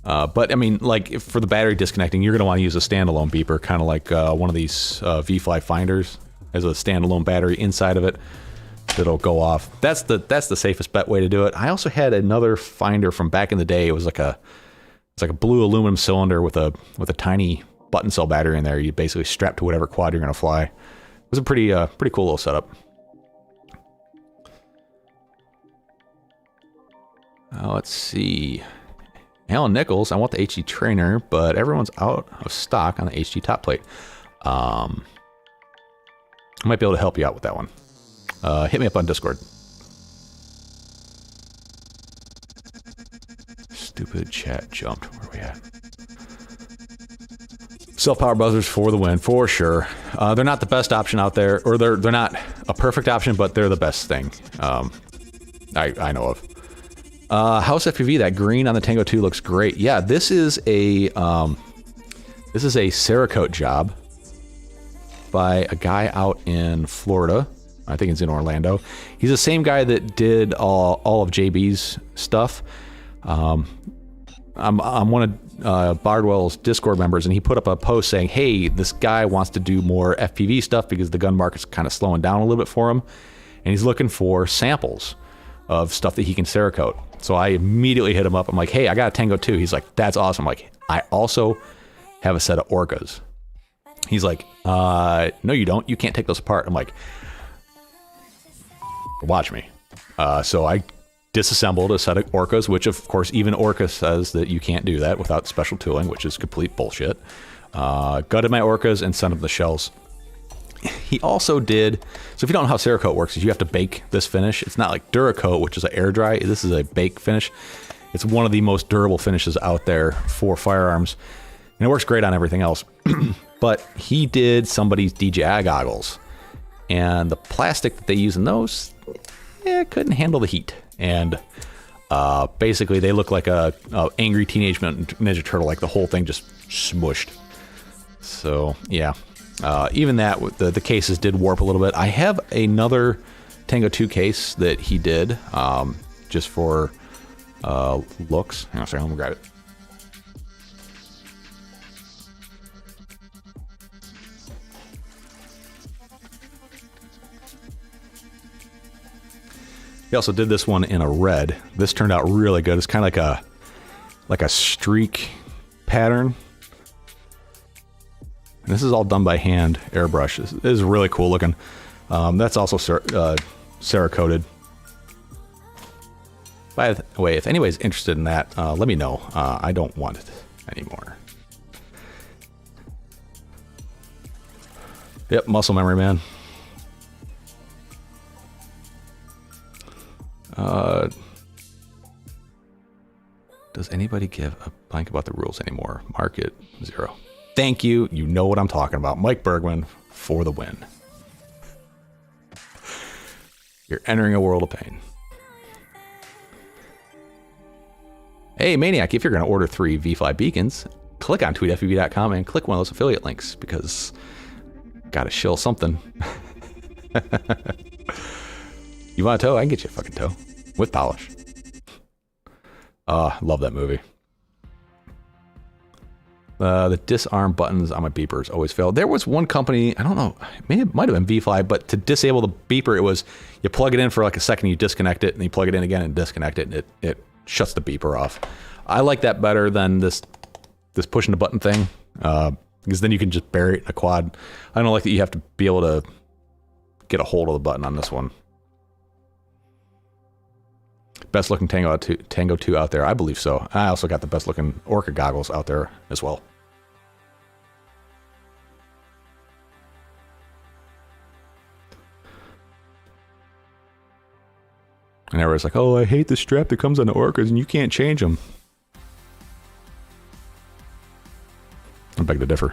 But I mean, like for the battery disconnecting, you're going to want to use a standalone beeper, kind of like one of these V-Fly finders has a standalone battery inside of it that'll go off. That's the safest bet way to do it. I also had another finder from back in the day. It was like a blue aluminum cylinder with a tiny button cell battery in there. You basically strap to whatever quad you're going to fly. It was a pretty cool little setup. Let's see. Alan Nichols, I want the HD trainer, but everyone's out of stock on the HD top plate. I might be able to help you out with that one. Hit me up on Discord. Stupid chat jumped. Where are we at? Self-power buzzers for the win, for sure. They're not the best option out there, or they're not a perfect option, but they're the best thing I know of. House FPV, that green on the Tango 2 looks great. Yeah, this is a Cerakote job by a guy out in Florida. I think it's in Orlando. He's the same guy that did all of JB's stuff. I'm one of Bardwell's Discord members, and he put up a post saying, hey, this guy wants to do more FPV stuff because the gun market's kind of slowing down a little bit for him, and he's looking for samples of stuff that he can Cerakote. So I immediately hit him up. I'm like, hey, I got a Tango 2. He's like, that's awesome. I'm like, I also have a set of Orcas. He's like, no, you don't. You can't take those apart. I'm like, watch me. So I disassembled a set of Orcas, which of course even Orca says that you can't do that without special tooling, which is complete bullshit. Gutted my Orcas and sent him the shells. He also did, so if you don't know how Cerakote works, is you have to bake this finish. It's not like Duracoat, which is an air dry. This is a bake finish. It's one of the most durable finishes out there for firearms, and it works great on everything else. But he did somebody's DJI goggles, and the plastic that they use in those, couldn't handle the heat. And basically they look like a angry teenage Ninja Turtle, like the whole thing just smushed. So yeah. Even that, the cases did warp a little bit. I have another Tango 2 case that he did, just for looks. Hang on a second, let me grab it. He also did this one in a red. This turned out really good. It's kind of like a streak pattern. This is all done by hand, airbrush. This is really cool looking. That's also Cerakoted. By the way, if anybody's interested in that, let me know. I don't want it anymore. Yep, muscle memory, man. Does anybody give a blank about the rules anymore? Market 0. Thank you. You know what I'm talking about. Mike Bergman for the win. You're entering a world of pain. Hey, Maniac, if you're going to order 3 V-Fly beacons, click on tweetfpv.com and click one of those affiliate links, because got to shill something. You want a tow? I can get you a fucking tow. With polish. Love that movie. The disarm buttons on my beepers always fail. There was one company, I don't know, it might have been V-Fly, but to disable the beeper, it was, you plug it in for like a second, you disconnect it, and you plug it in again and disconnect it, and it shuts the beeper off. I like that better than this pushing the button thing, because then you can just bury it in a quad. I don't like that you have to be able to get a hold of the button on this one. Best looking Tango 2 out there. I believe so. I also got the best looking Orca goggles out there as well. And everybody's like, oh, I hate the strap that comes on the Orcas and you can't change them. I beg to differ.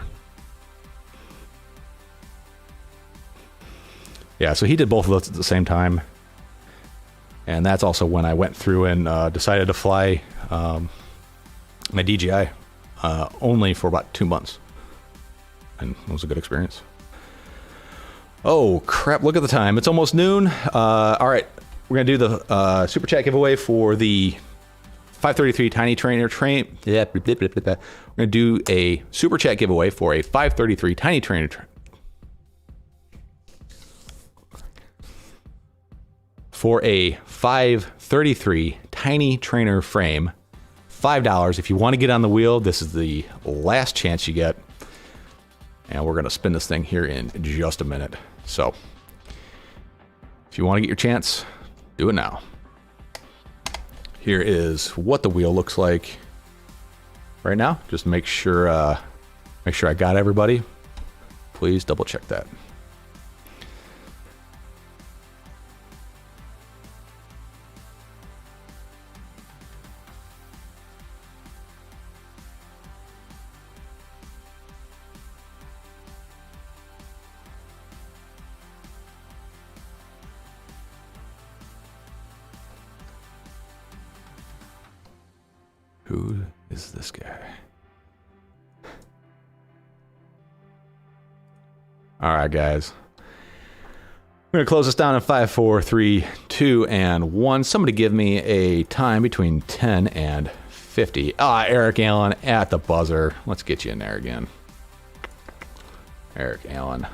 Yeah, so he did both of those at the same time. And that's also when I went through and decided to fly my DJI only for about 2 months. And it was a good experience. Oh, crap, look at the time. It's almost noon. All right, we're going to do the Super Chat giveaway for the 533 TinyTrainer train. We're going to do a Super Chat giveaway for a 533 TinyTrainer for a 533 TinyTrainer frame. $5. If you want to get on the wheel, this is the last chance you get. And we're going to spin this thing here in just a minute. So if you want to get your chance, do it now. Here is what the wheel looks like right now. Just make sure I got everybody. Please double check that. Who is this guy? All right, guys. We're going to close this down in 5, 4, 3, 2, and 1. Somebody give me a time between 10 and 50. Eric Allen at the buzzer. Let's get you in there again. Eric Allen.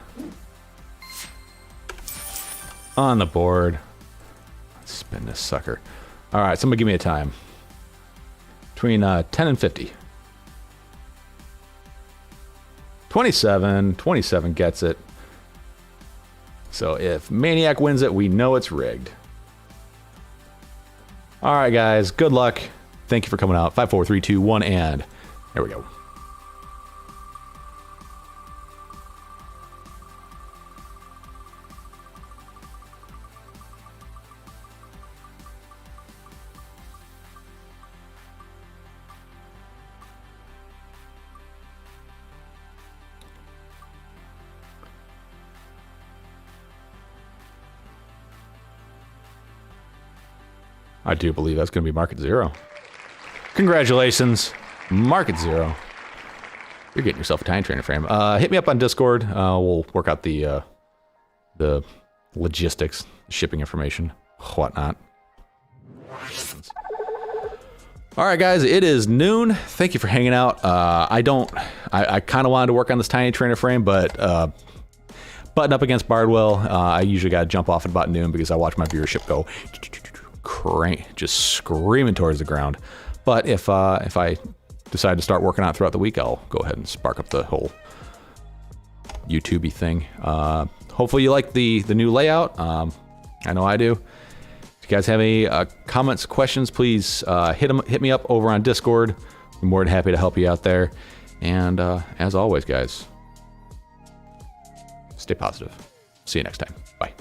On the board. Let's spin this sucker. All right, somebody give me a time. Between 10 and 50. 27. 27 gets it. So if Maniac wins it, we know it's rigged. All right, guys. Good luck. Thank you for coming out. 5, 4, 3, 2, 1, and there we go. I do believe that's going to be market 0. Congratulations, market 0. You're getting yourself a TinyTrainer frame. Hit me up on Discord. We'll work out the logistics, shipping information, whatnot. All right, guys, it is noon. Thank you for hanging out. I kind of wanted to work on this TinyTrainer frame, but button up against Bardwell, I usually got to jump off at about noon because I watch my viewership go just screaming towards the ground. But if I decide to start working on it throughout the week, I'll go ahead and spark up the whole YouTube-y thing. Hopefully you like the new layout. I know I do. If you guys have any comments, questions, please hit me up over on Discord. I'm more than happy to help you out there. And as always, guys, stay positive. See you next time. Bye.